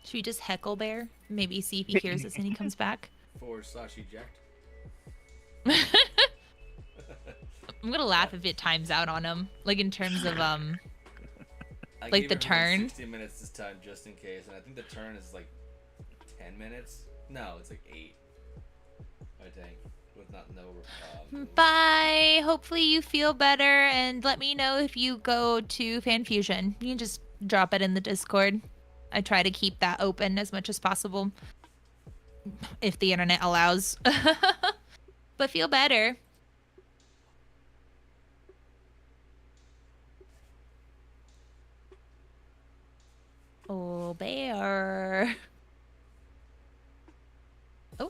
Should we just heckle Bear? Maybe see if he hears us and he comes back? /eject. I'm gonna laugh if it times out on him, like in terms of I like gave the everyone turn. 60 minutes this time just in case, and I think the turn is like 10 minutes. No, it's like 8. I think with not no. Bye. Hopefully you feel better, and let me know if you go to FanFusion. You can just drop it in the Discord. I try to keep that open as much as possible, if the internet allows. But feel better. Oh, Bear. Oh.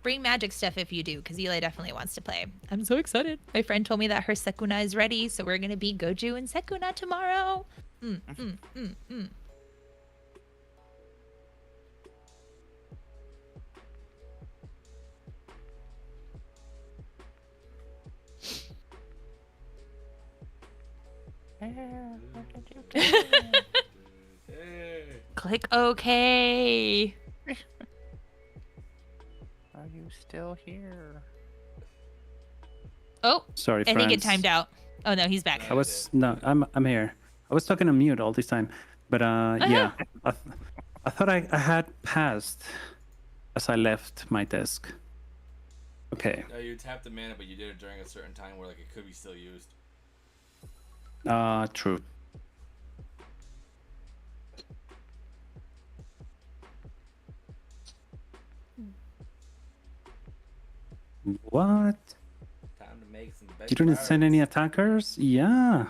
Bring magic stuff if you do, because Eli definitely wants to play. I'm so excited. My friend told me that her Sekuna is ready, so we're going to be Goju and Sekuna tomorrow. Hey. Click OK. Are you still here? Oh, Sorry, I think it friends. timed out. Oh, no, he's back. I'm here. I was talking on mute all this time, but yeah, I thought I had passed as I left my desk. Okay. No, you tapped the mana, but you did it during a certain time where like it could be still used. True. What? Time to make some. Big You didn't send any attackers? Yeah.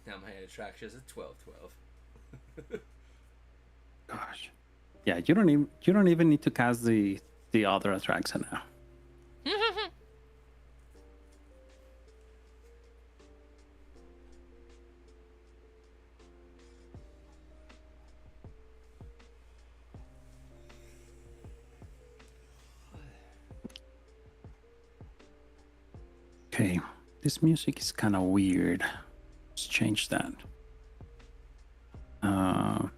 Now my Atraxa is a 12/12. Gosh. Yeah, you don't even need to cast the other Atraxa now. Okay, this music is kind of weird. Let's change that. I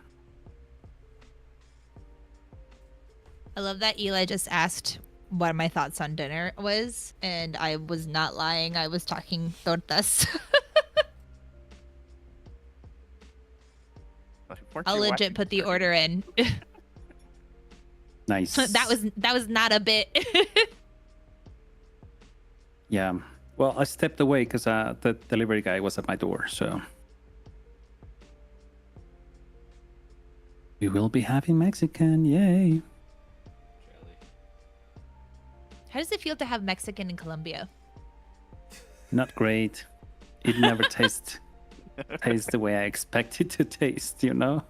love that Eli just asked what my thoughts on dinner was, and I was not lying. I was talking tortas. Weren't I'll you legit watching put the Turkey? order in. Nice. that was not a bit. Yeah. Well, I stepped away because the delivery guy was at my door, so. We will be having Mexican, yay. Jelly. How does it feel to have Mexican in Colombia? Not great. It never tastes the way I expect it to taste, you know?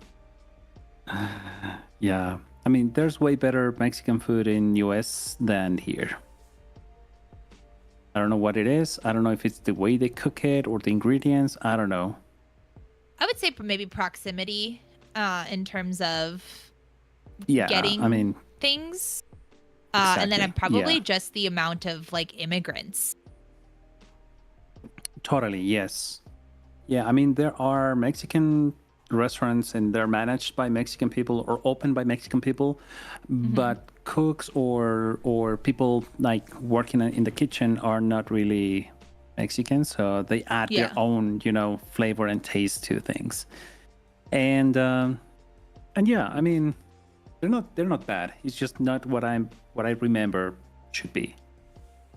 Yeah. I mean, there's way better Mexican food in US than here. I don't know what it is. I don't know if it's the way they cook it or the ingredients. I don't know. I would say maybe proximity in terms of Yeah, getting I mean, things. And then Exactly, probably yeah. just the amount of like immigrants. totally, yes. Yeah, I mean, there are Mexican restaurants and they're managed by Mexican people or opened by Mexican people, but cooks or people like working in the kitchen are not really Mexican, so they add Yeah. their own, flavor and taste to things. And yeah, I mean, they're not bad. It's just not what I remember should be.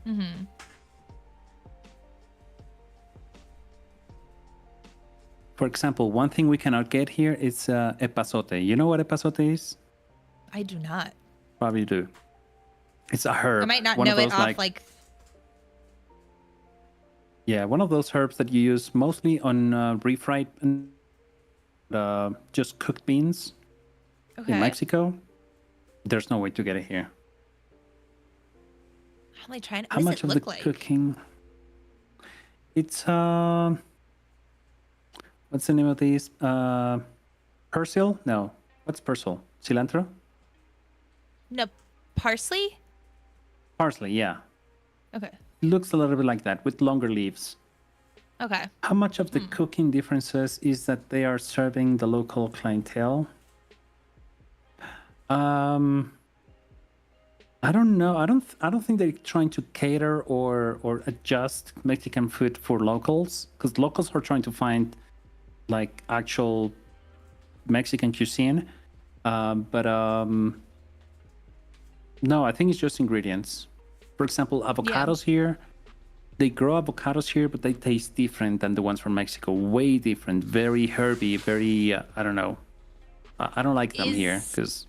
Mm-hmm. For example, one thing we cannot get here is epazote. You know what epazote is? I do not. Probably do. It's a herb. I might not One of know it those, off Yeah, one of those herbs that you use mostly on refried and just cooked beans Okay. in Mexico. There's no way to get it here. I'm like trying. How What much does of it the look like? cooking? It's what's the name of these? Persil? No. What's persil? Cilantro? No, parsley. Parsley, yeah. Okay. It looks a little bit like that with longer leaves. Okay. How much of the cooking differences is that they are serving the local clientele? I don't know. I don't think they're trying to cater or adjust Mexican food for locals, because locals are trying to find like actual Mexican cuisine. No, I think it's just ingredients. For example, avocados here. They grow avocados here, but they taste different than the ones from Mexico. Way different. Very herby. Very, I don't know. I don't like them here because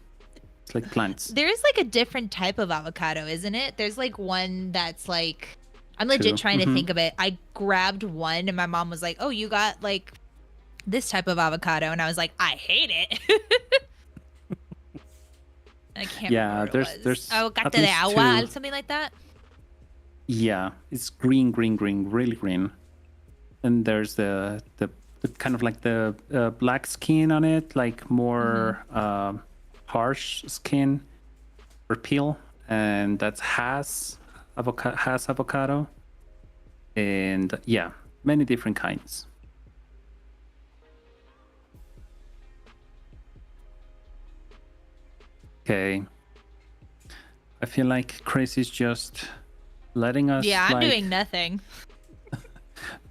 it's like plants. There is like a different type of avocado, isn't it? There's like one that's like, I'm legit trying to think of it. I grabbed one and my mom was like, "Oh, you got like this type of avocado," and I was like, "I hate it." I can't remember what it was. there's avocado at de least agua, two. something like that. Yeah, it's green, really green. And there's the kind of like the black skin on it, like more harsh skin or peel, and that's has avocado, and yeah, many different kinds. Okay, I feel like Chris is just letting us I'm doing nothing.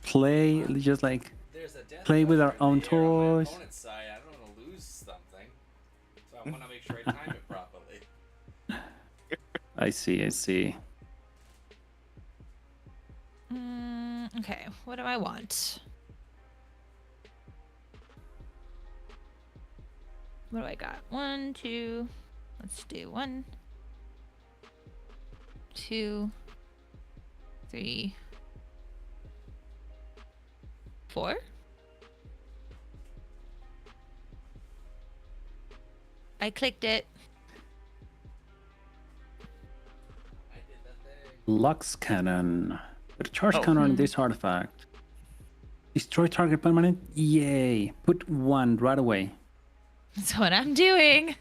play, just like There's a death play with our button in own the air on my toys. opponent's side. I don't want to lose something, so I want to make sure I time it properly. I see. Okay, what do I want? What do I got? 1, 2. Let's do 1, 2, 3, 4. I clicked it. I did that thing. Lux cannon. Put a charge counter on this artifact. Destroy target permanent. Yay! Put 1 right away. That's what I'm doing.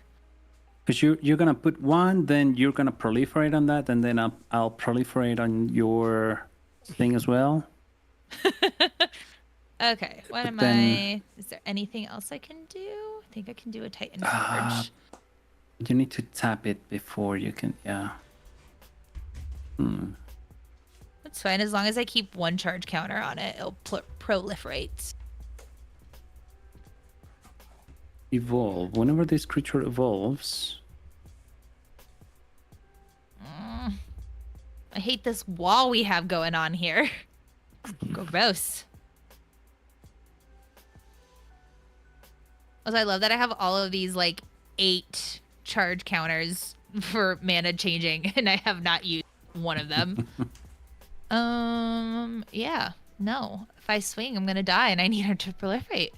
Because you're gonna put 1, then you're gonna proliferate on that, and then I'll proliferate on your thing as well. Okay, what am then- I? Is there anything else I can do? I think I can do a Titan charge. You need to tap it before you can. Yeah. That's fine, as long as I keep 1 charge counter on it, it'll proliferate. Evolve. Whenever this creature evolves. I hate this wall we have going on here. Gross. Also, I love that I have all of these like 8 charge counters for mana changing, and I have not used one of them. Yeah, no. If I swing, I'm gonna die, and I need her to proliferate.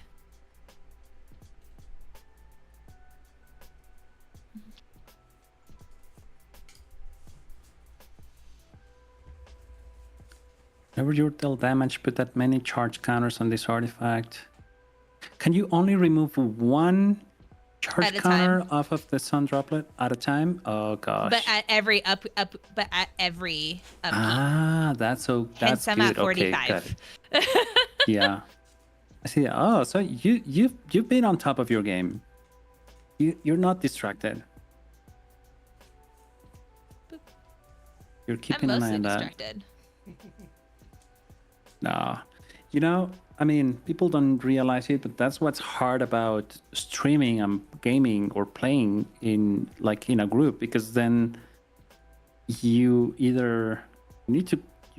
Whenever you deal damage, put that many charge counters on this artifact. Can you only remove 1 charge At a counter time. off of the sun droplet at a time? Oh gosh. But at every upkeep. Ah, that's Hence, good. I'm at Okay, 45. got it. Yeah. I see. Oh, so you've been on top of your game. You're not distracted. You're I'm keeping an eye mostly on that. distracted. No. You know, I mean, people don't realize it, but that's what's hard about streaming and gaming or playing in in a group, because then you either you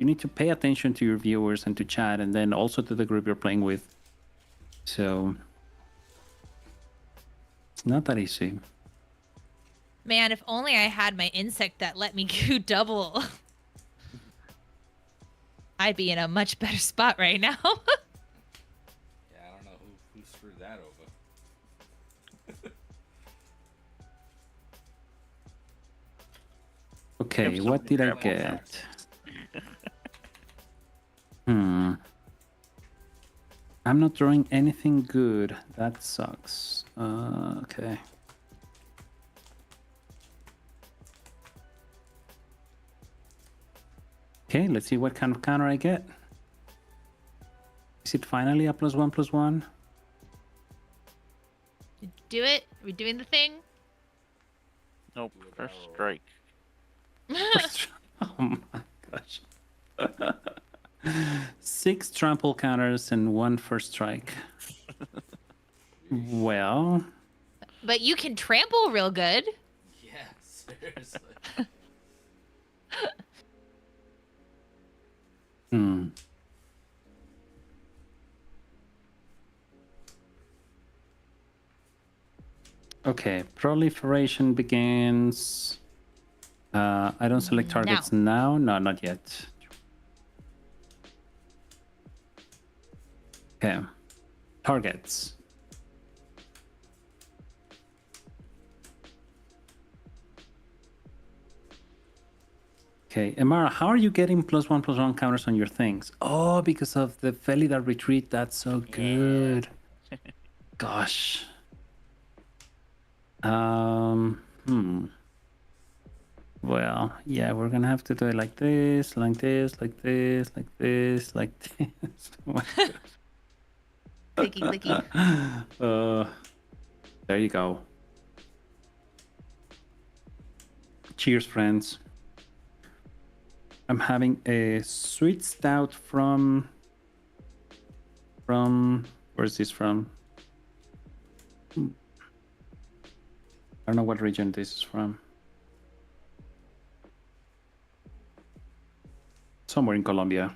need to pay attention to your viewers and to chat, and then also to the group you're playing with. So it's not that easy. Man, if only I had my insect that let me do double. I'd be in a much better spot right now. Yeah, I don't know who screwed that over. Okay, If what did I somebody get? I'm not drawing anything good. That sucks. Okay. Okay, let's see what kind of counter I get. Is it finally a +1/+1? Do it? Are we doing the thing? Nope, first strike. Oh my gosh. 6 trample counters and 1 first strike. Well, But you can trample real good. Yeah, seriously. okay, proliferation begins. I don't select targets now. No, not yet. Okay, targets. Okay, Amara, how are you getting +1/+1 counters on your things? Oh, because of the Felidar retreat. That's so good. Gosh. Well, yeah, we're gonna have to do it like this, like this, like this, like this, like this. Oh my gosh. Clicky, clicky. There you go. Cheers, friends. I'm having a sweet stout from where's this from? I don't know what region this is from. Somewhere in Colombia.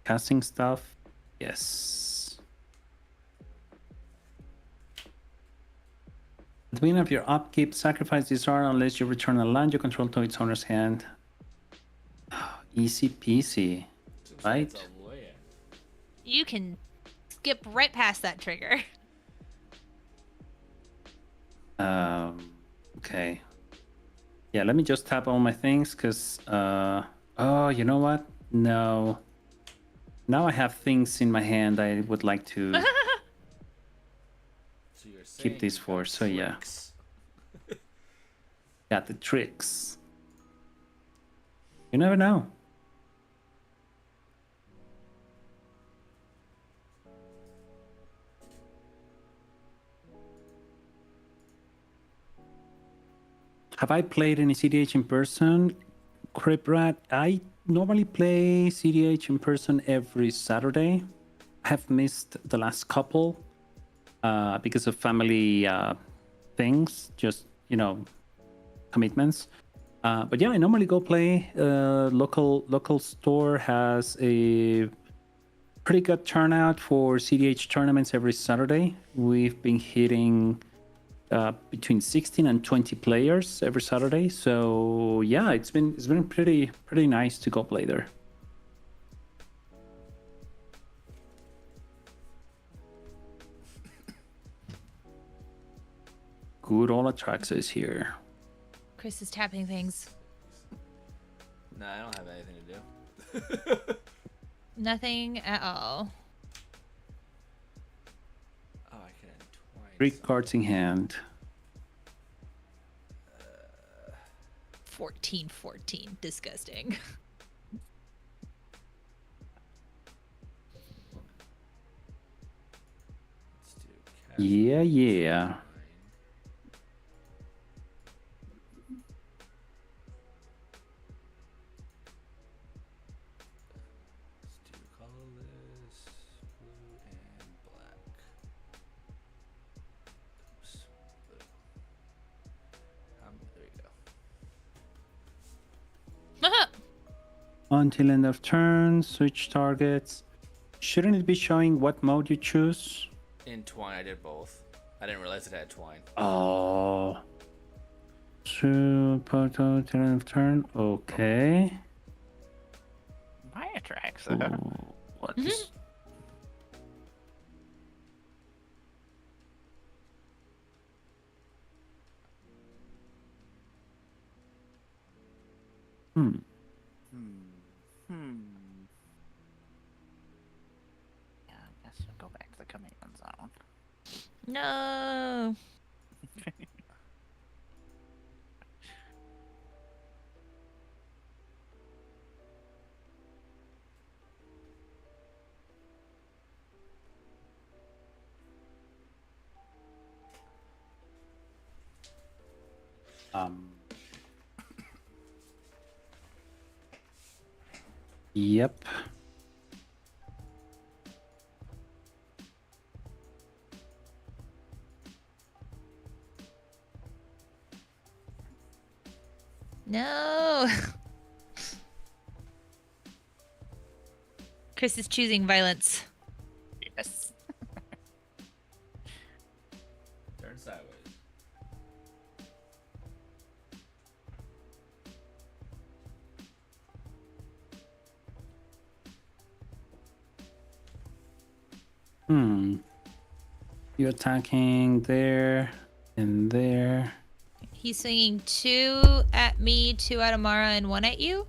Casting stuff. Yes. At the beginning of your upkeep, sacrifice this art unless you return a land you control to its owner's hand. Easy peasy, right? It's a lawyer. You can skip right past that trigger. Okay. Yeah, let me just tap all my things, because oh, you know what? No. Now I have things in my hand I would like to So you're saying keep this you for. got So yeah, tricks. got the tricks. You never know. Have I played any CDH in person? Criprat, I normally play CDH in person every Saturday. I have missed the last couple because of family things, just, commitments. But yeah, I normally go play. Local store has a pretty good turnout for CDH tournaments every Saturday. We've been hitting between 16 and 20 players every Saturday. So yeah, it's been pretty nice to go play there. Good old Atraxa is here. Chris is tapping things. No, I don't have anything to do. Nothing at all. Oh, I can end twice. 3 cards in hand. 14. Disgusting. Let's do cast Yeah. 9. Until end of turn, switch targets. Shouldn't it be showing what mode you choose? In Twine, I did both. I didn't realize it had Twine. Oh. Portal till end of turn. Okay. My Atraxa. What is... Hmm. Yeah, I guess I'll go back to the command zone. No. Yep. No. Chris is choosing violence. Yes. Turn sideways. You're attacking there and there. He's swinging 2 at me, 2 at Amara, and 1 at you?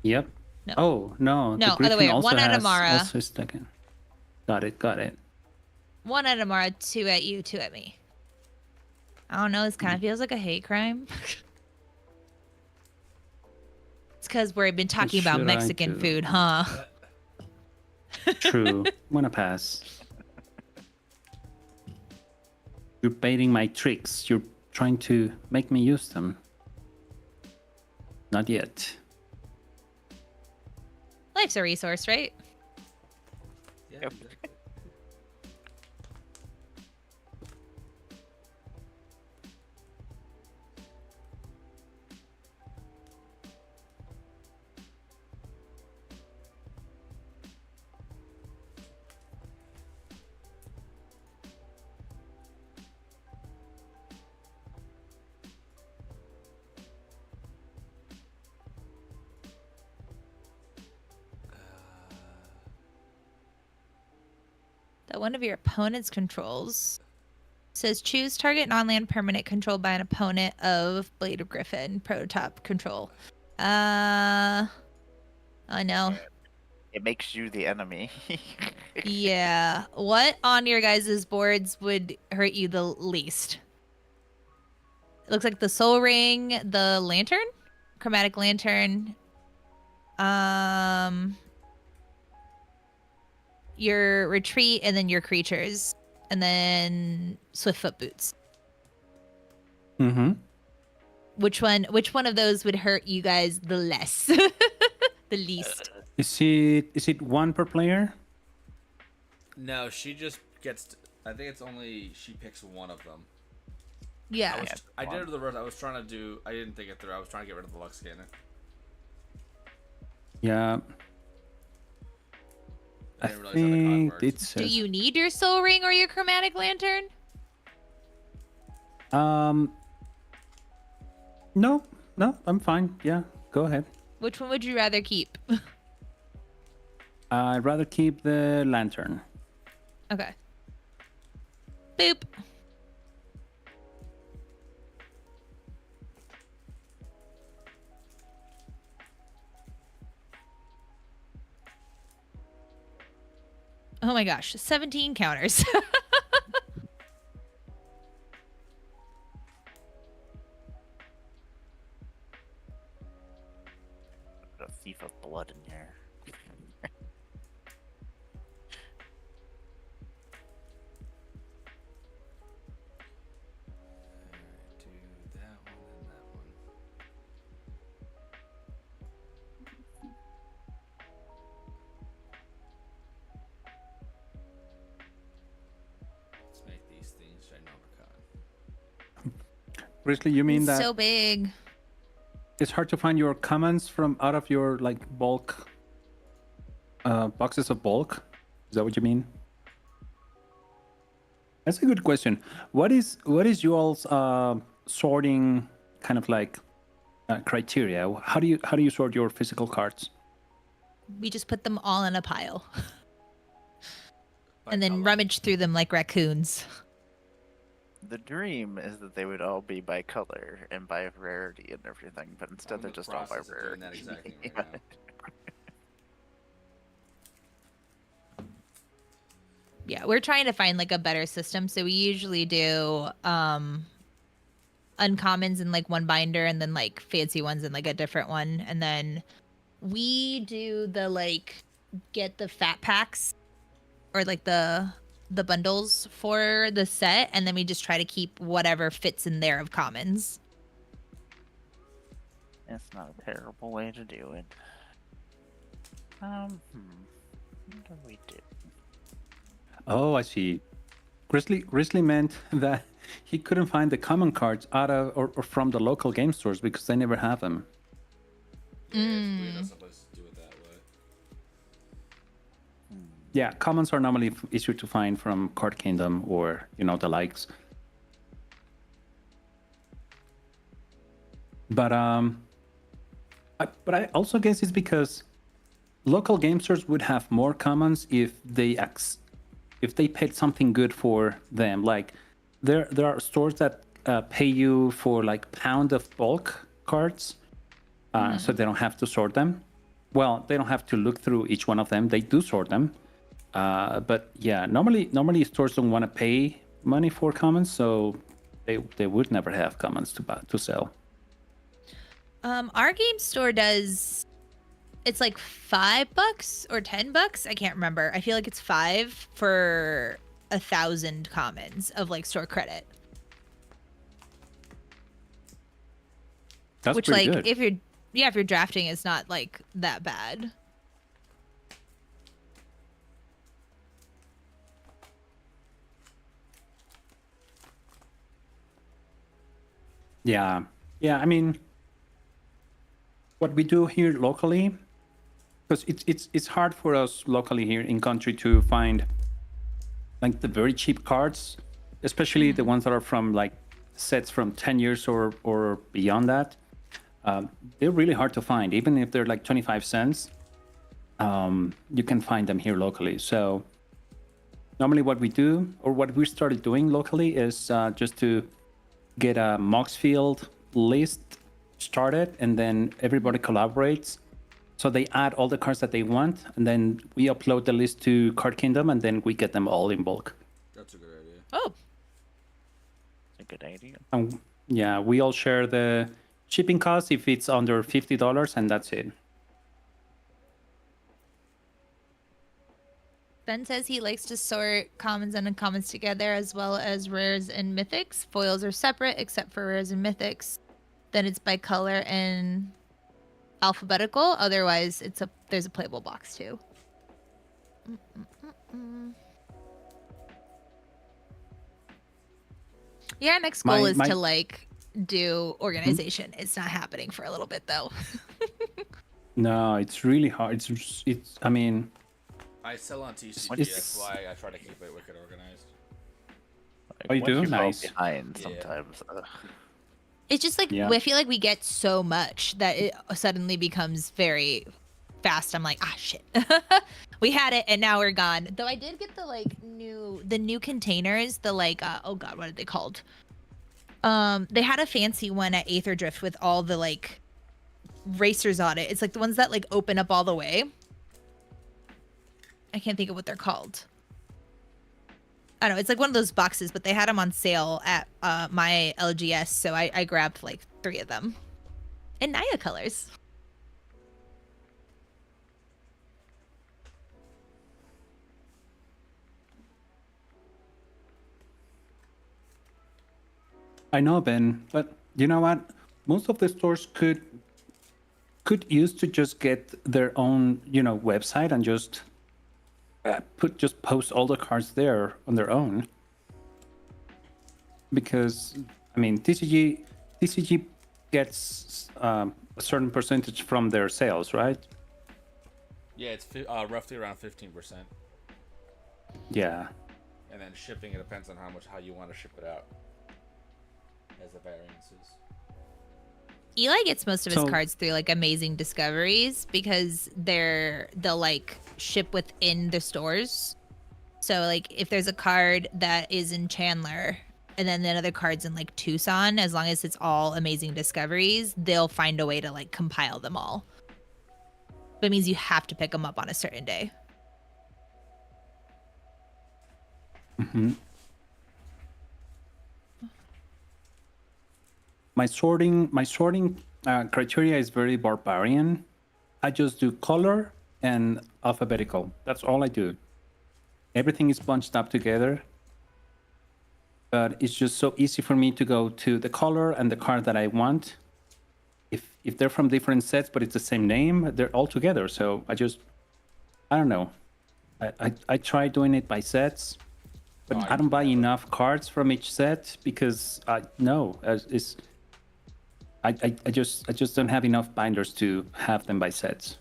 Yep. No. Oh, no. No, the other Griffin way. also 1 at has Amara. also is taken. Got it. 1 at Amara, 2 at you, 2 at me. I don't know. This kind of feels like a hate crime. It's because we've been talking about should I Mexican do? food, huh? True. I'm gonna pass. You're baiting my tricks. You're trying to make me use them. Not yet. Life's a resource, right? Yeah, Yep. exactly. That one of your opponent's controls says choose target non-land permanent controlled by an opponent of Blade of Griffin prototype control. I know. It makes you the enemy. Yeah. What on your guys' boards would hurt you the least? It looks like the Soul Ring, the Lantern, Chromatic Lantern, your retreat, and then your creatures, and then Swiftfoot Boots. Mm-hmm. Which one of those would hurt you guys the less? The least. Is it one per player? No, she just gets. I think it's only she picks one of them. Yeah. I did it the reverse. I was trying to do. I didn't think it through. I was trying to get rid of the Lux Scanner. Yeah. I didn't realize how the card think works. it Do says... you need your Soul Ring or your Chromatic Lantern? No, I'm fine. Yeah, go ahead. Which one would you rather keep? I'd rather keep the lantern. Okay. Boop. Oh my gosh, 17 counters. A thief of blood in here. Alright, do that one and that one. Let's make these things Ginormicon. Grizzly, you mean It's that so big. it's hard to find your commons from out of your like bulk boxes of bulk. Is that what you mean? That's a good question. What is you all's sorting kind of like criteria? How do you sort your physical cards? We just put them all in a pile By and then color. rummage through them like raccoons. The dream is that they would all be by color and by rarity and everything, but instead I'm in they're the just all by process of doing rarity. that exactly right now. Yeah, we're trying to find like a better system. So we usually do uncommons in like one binder and then like fancy ones in like a different one. And then we do the like get the fat packs or like the bundles for the set, and then we just try to keep whatever fits in there of commons. It's not a terrible way to do it. What do we do? Oh, I see. Grizzly meant that he couldn't find the common cards out of or from the local game stores because they never have them. Yeah, it's weird. That's supposed to do it that way. Yeah, commons are normally easier to find from Card Kingdom or the likes. But I also guess it's because local game stores would have more commons if they paid something good for them. Like there are stores that pay you for like pound of bulk cards, so they don't have to sort them. Well, they don't have to look through each one of them. They do sort them. But yeah, normally stores don't want to pay money for commons, so they would never have commons to sell. Our game store does. It's like $5 or $10. I can't remember. I feel like it's 5 for 1,000 commons of like store credit. That's Which pretty like good. if you're drafting, it's not like that bad. Yeah. I mean, what we do here locally, because it's hard for us locally here in country to find like the very cheap cards, especially the ones that are from like sets from 10 years or beyond that. They're really hard to find, even if they're like 25 cents. You can find them here locally. So normally what we do, or what we started doing locally, is just to get a Moxfield list started, and then everybody collaborates. So they add all the cards that they want, and then we upload the list to Card Kingdom, and then we get them all in bulk. That's a good idea. Oh, It's a good idea. And yeah, we all share the shipping cost if it's under $50, and that's it. Ben says he likes to sort commons and uncommons together as well as rares and mythics. Foils are separate except for rares and mythics. Then it's by color and alphabetical. Otherwise, there's a playable box too. Yeah, our next goal is to like do organization. It's not happening for a little bit though. No, it's really hard. It's. I mean, I sell on TCG. It's- That's why I try to keep it wicked organized. Like, Oh, you once do? fall Nice. behind Yeah. sometimes. It's just like Yeah. I feel like we get so much that it suddenly becomes very fast. I'm like, ah, shit. We had it and now we're gone. Though I did get the new containers. The like, oh god, what are they called? They had a fancy one at Aether Drift with all the like racers on it. It's like the ones that like open up all the way. I can't think of what they're called. I don't know. It's like one of those boxes, but they had them on sale at my LGS, so I grabbed like 3 of them. In Naya colors. I know, Ben, but you know what? Most of the stores could use to just get their own, website and just post all the cards there on their own. Because I mean, TCG gets a certain percentage from their sales, right? Yeah, it's roughly around 15%, Yeah. and then shipping, it depends on how you want to ship it out, as the variances. Eli gets most of his So- cards through like amazing discoveries because they'll like ship within the stores. So like if there's a card that is in Chandler and then another card's in like Tucson, as long as it's all amazing discoveries, they'll find a way to like compile them all. But it means you have to pick them up on a certain day. My sorting criteria is very barbarian. I just do color and alphabetical. That's all I do. Everything is bunched up together. But it's just so easy for me to go to the color and the card that I want. If they're from different sets, but it's the same name, they're all together. So I don't know. I try doing it by sets, but I don't buy enough cards from each set because I just don't have enough binders to have them by sets.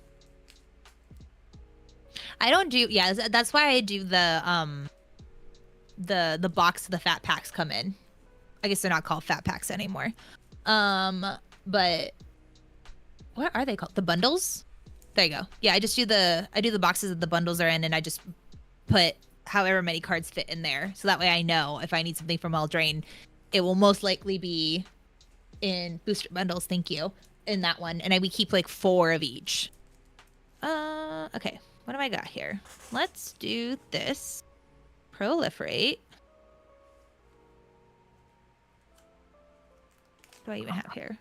I don't do that's why I do the box the fat packs come in. I guess they're not called fat packs anymore. But what are they called? The bundles? There you go. Yeah, I do the boxes that the bundles are in, and I just put however many cards fit in there. So that way I know if I need something from Eldraine, it will most likely be in booster bundles, thank you, in that one. And we keep like 4 of each. Okay. What do I got here? Let's do this. Proliferate. What do I even have here?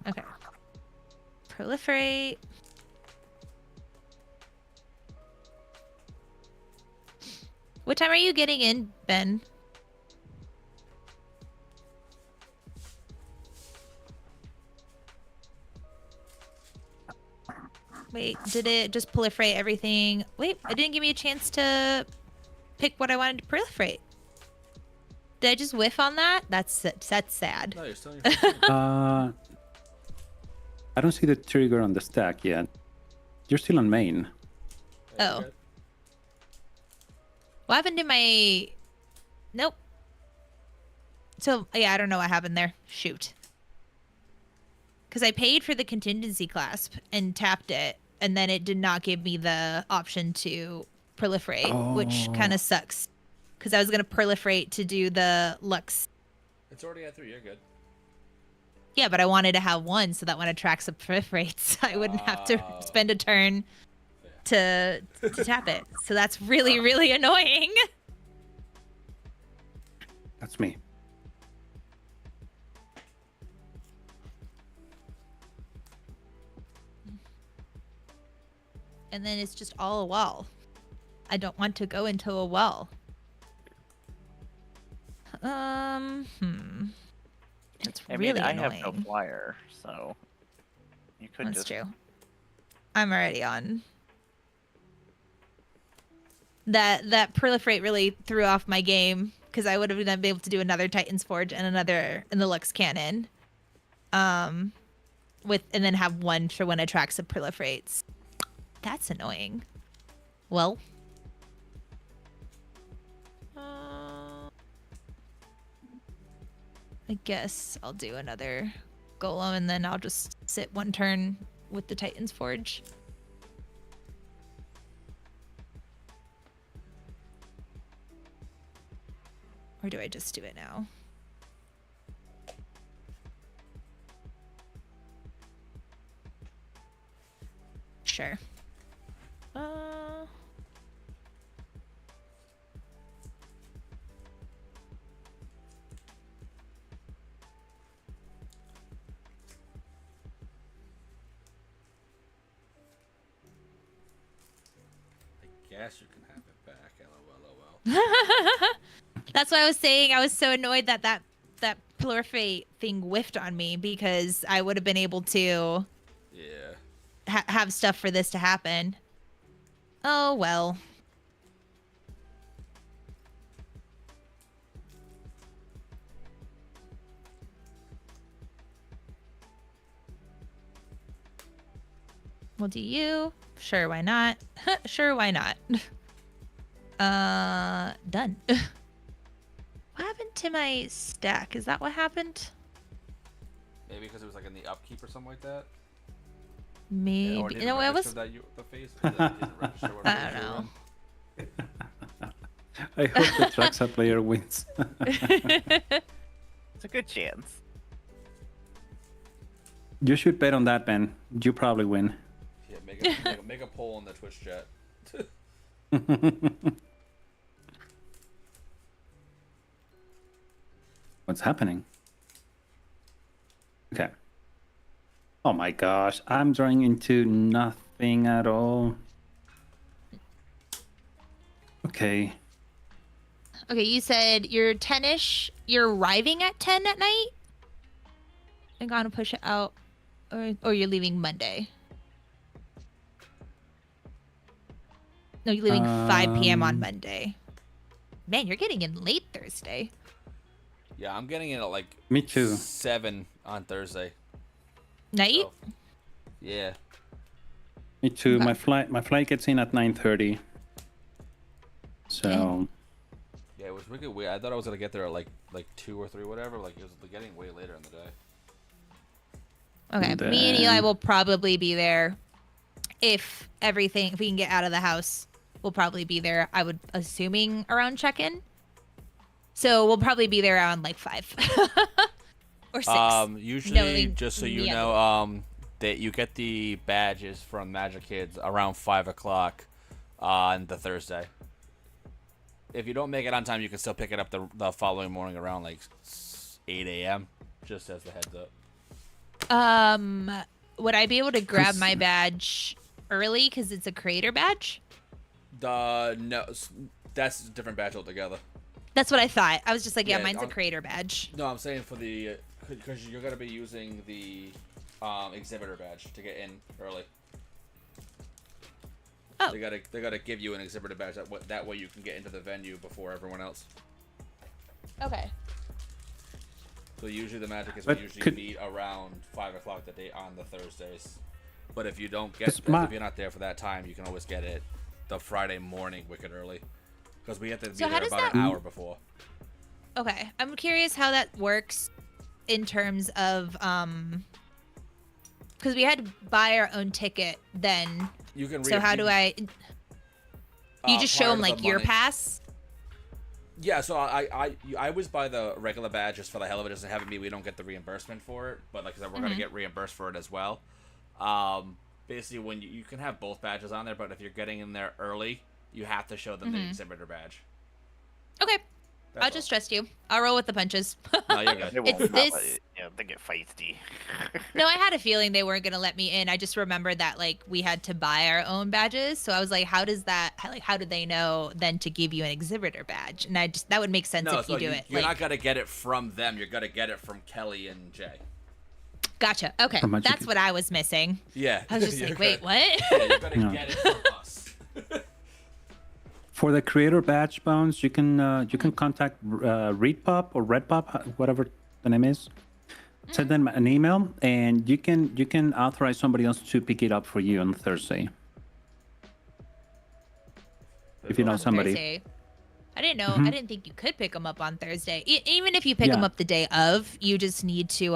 Okay. Proliferate. What time are you getting in, Ben? Wait, did it just proliferate everything? Wait, it didn't give me a chance to pick what I wanted to proliferate. Did I just whiff on that? That's sad. No, you're still in your first game. I don't see the trigger on the stack yet. You're still on main. Oh. What happened to my... Nope. So, yeah, I don't know what happened there. Shoot. Because I paid for the contingency clasp and tapped it, and then it did not give me the option to proliferate, which kind of sucks. Because I was going to proliferate to do the Lux. It's already at 3. You're good. Yeah, but I wanted to have one so that when Atraxa proliferates, I wouldn't have to spend a turn to tap it. So that's really, really annoying. That's me. And then it's just all a wall. I don't want to go into a wall. It's really I annoying. have no flyer, so you could That's just. true. I'm already on. That proliferate really threw off my game because I would have been able to do another Titan's Forge and another in the Lux Cannon. And then have one for when Atraxa proliferates. That's annoying. Well. I guess I'll do another Golem and then I'll just sit one turn with the Titan's Forge. Or do I just do it now? Sure. Guess you can have it back. LOL. That's why I was saying I was so annoyed that proliferate thing whiffed on me because I would have been able to Yeah. have stuff for this to happen. Oh well. We'll do you. Sure, why not? Sure, why not? Done. What happened to my stack? Is that what happened? Maybe because it was like in the upkeep or something like that. Maybe. Or did No, I was. the face. Or didn't register what I phase don't you were know. in? I hope the Atraxa player wins. It's a good chance. You should bet on that, Ben. You probably win. Yeah, make a poll on the Twitch chat. What's happening? Okay. Oh my gosh, I'm drawing into nothing at all. Okay. Okay, you said you're 10ish. You're arriving at 10 at night? And gonna push it out. Or you're leaving Monday? No, you're leaving 5 p.m. on Monday. Man, you're getting in late Thursday. Yeah, I'm getting in at like Me too. 7 on Thursday. Night? So, yeah. Me too. Okay. My flight gets in at 9:30. So Yeah, it was wicked weird. I thought I was gonna get there at like 2 or 3, whatever. Like it was getting way later in the day. Okay, And me and Eli then- will probably be there if we can get out of the house. We'll probably be there, I would assuming around check-in. So we'll probably be there around like 5 or 6. Usually, knowing just so you the know, that you get the badges from Magic Kids around 5 o'clock on the Thursday. If you don't make it on time, you can still pick it up the following morning around like 8 a.m. Just as the heads up. Would I be able to grab my badge early because it's a creator badge? No, that's a different badge altogether. That's what I thought. I was just like, yeah, Yeah, mine's a creator badge. No, I'm saying for the because you're gonna be using the exhibitor badge to get in early. Oh. They gotta give you an exhibitor badge that way you can get into the venue before everyone else. Okay. So usually the Magic is But we usually could- meet around 5 o'clock the day on the Thursdays. But if you don't get It's if my- you're not there for that time, you can always get it the Friday morning wicked early. Because we have to be So how there does about that- an hour before. Okay. I'm curious how that works in terms of because we had to buy our own ticket then. You can So how do I? You just show prior them to the like your money- pass. Yeah, so I always buy the regular badge just for the hell of it, just to have it be we don't get the reimbursement for it, but like I said, we're gonna get reimbursed for it as well. Basically, when you can have both badges on there, but if you're getting in there early, you have to show them the exhibitor badge. Okay. That's I'll just trust you. I'll roll with the punches. No, you're good. They won't It's not this- let you- yeah, they get feisty. No, I had a feeling they weren't gonna let me in. I just remembered that like we had to buy our own badges, so I was like, how does that? How do they know then to give you an exhibitor badge? And that would make sense No, if so you do it. you're like, not gonna get it from them. You're gonna get it from Kelly and Jay. Gotcha. Okay, How much you that's can- what I was missing. Yeah. I was just You're like, wait, gonna- what? Yeah, you're gonna No. get it from us. For the creator badge bounce, you can contact Redpop or Redpop, whatever the name is. Send them an email, and you can authorize somebody else to pick it up for you on Thursday. If you know On somebody. Thursday. I didn't know. I didn't think you could pick them up on Thursday. Even if you pick them Yeah. up the day of, you just need to